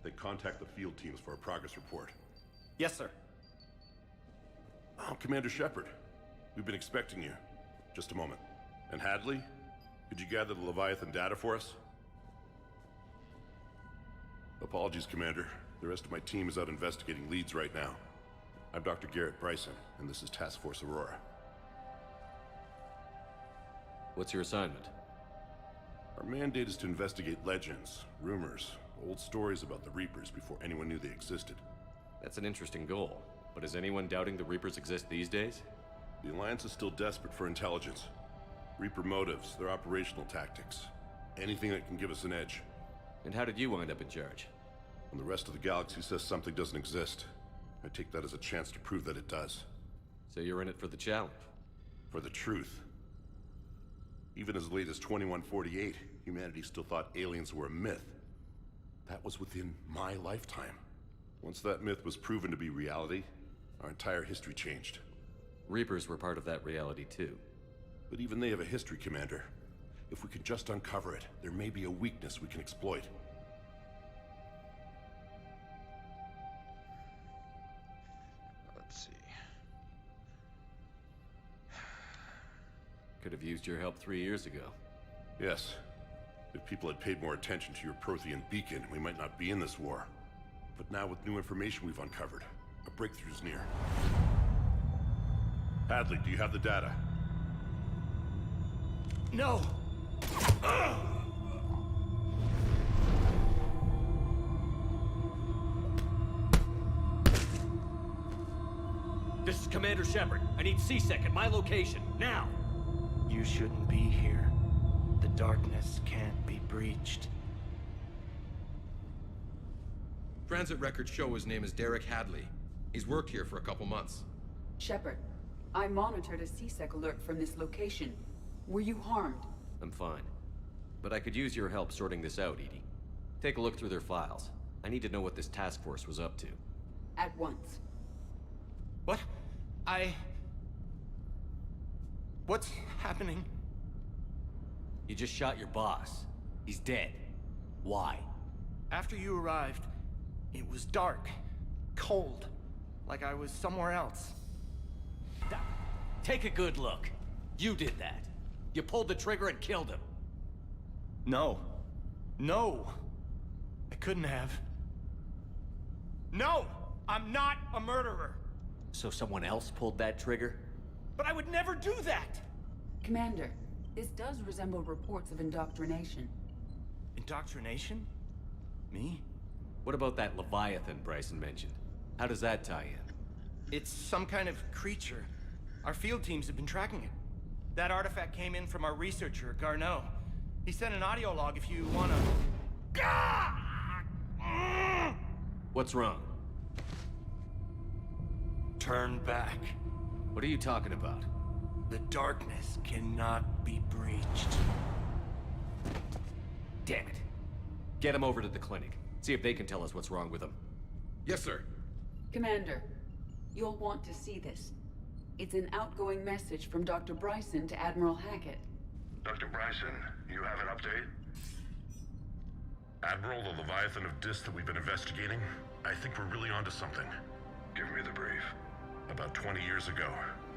Q: Then contact the field teams for a progress report.
C: Yes, sir.
Q: Oh, Commander Shepard. We've been expecting you. Just a moment. And Hadley, could you gather the Leviathan data for us? Apologies, Commander. The rest of my team is out investigating leads right now. I'm Dr. Garrett Bryson, and this is Task Force Aurora.
F: What's your assignment?
Q: Our mandate is to investigate legends, rumors, old stories about the Reapers before anyone knew they existed.
F: That's an interesting goal. But is anyone doubting the Reapers exist these days?
Q: The Alliance is still desperate for intelligence. Reaper motives, their operational tactics. Anything that can give us an edge.
F: And how did you wind up in charge?
Q: When the rest of the galaxy says something doesn't exist, I take that as a chance to prove that it does.
F: So you're in it for the challenge?
Q: For the truth. Even as late as 2148, humanity still thought aliens were a myth. That was within my lifetime. Once that myth was proven to be reality, our entire history changed.
F: Reapers were part of that reality too.
Q: But even they have a history, Commander. If we can just uncover it, there may be a weakness we can exploit.
A: Let's see.
F: Could have used your help 3 years ago.
Q: Yes. If people had paid more attention to your Prothean beacon, we might not be in this war. But now with new information we've uncovered, a breakthrough's near. Hadley, do you have the data?
C: No!
F: This is Commander Shepard. I need C-Sec at my location, now!
C: You shouldn't be here. The darkness can't be breached.
W: Transit records show his name is Derek Hadley. He's worked here for a couple months.
X: Shepard, I monitored a C-Sec alert from this location. Were you harmed?
F: I'm fine. But I could use your help sorting this out, Edie. Take a look through their files. I need to know what this task force was up to.
X: At once.
C: What? What's happening?
F: You just shot your boss. He's dead. Why?
C: After you arrived, it was dark, cold, like I was somewhere else.
F: Take a good look. You did that. You pulled the trigger and killed him.
C: No. No! I couldn't have. No! I'm not a murderer!
F: So someone else pulled that trigger?
C: But I would never do that!
X: Commander, this does resemble reports of indoctrination.
C: Indoctrination? Me?
F: What about that Leviathan Bryson mentioned? How does that tie in?
C: It's some kind of creature. Our field teams have been tracking it. That artifact came in from our researcher, Garneau. He sent an audio log if you wanna...
F: What's wrong?
C: Turn back.
F: What are you talking about?
C: The darkness cannot be breached.
F: Damn it. Get him over to the clinic.
T: See if they can tell us what's wrong with him.
W: Yes, sir.
X: Commander, you'll want to see this. It's an outgoing message from Dr. Bryson to Admiral Hackett.
O: Dr. Bryson, you have an update?
Q: Admiral, the Leviathan of Dis that we've been investigating, I think we're really onto something.
O: Give me the brief.
Q: About 20 years ago,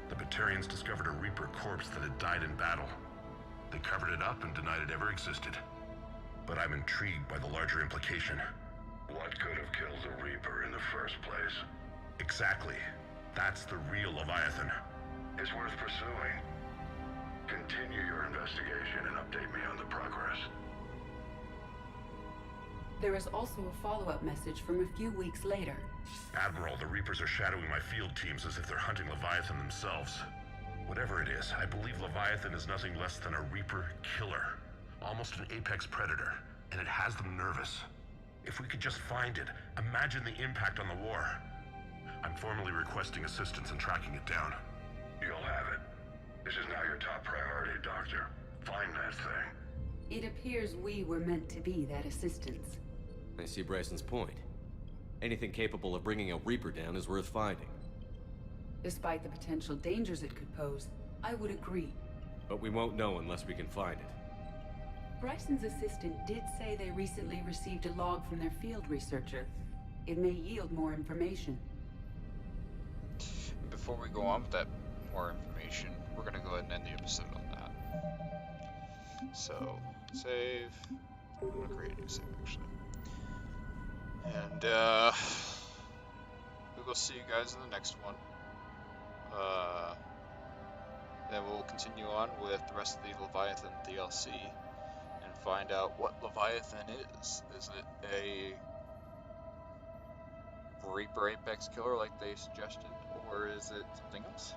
Q: the Batarians discovered a Reaper corpse that had died in battle. They covered it up and denied it ever existed. But I'm intrigued by the larger implication.
O: What could have killed the Reaper in the first place?
Q: Exactly. That's the real Leviathan.
O: It's worth pursuing. Continue your investigation and update me on the progress.
X: There is also a follow-up message from a few weeks later.
Q: Admiral, the Reapers are shadowing my field teams as if they're hunting Leviathan themselves. Whatever it is, I believe Leviathan is nothing less than a Reaper killer. Almost an apex predator, and it has them nervous. If we could just find it, imagine the impact on the war. I'm formally requesting assistance in tracking it down.
O: You'll have it. This is now your top priority, Doctor. Find that thing.
X: It appears we were meant to be that assistance.
T: I see Bryson's point. Anything capable of bringing a Reaper down is worth finding.
X: Despite the potential dangers it could pose, I would agree.
T: But we won't know unless we can find it.
X: Bryson's assistant did say they recently received a log from their field researcher. It may yield more information.
A: Before we go on with that more information, we're going to go ahead and end the episode on that. So, save. I'm going to create a new save, actually. And, we will see you guys in the next one. Then we'll continue on with the rest of the Leviathan DLC and find out what Leviathan is. Is it a Reaper Apex killer like they suggested, or is it something else?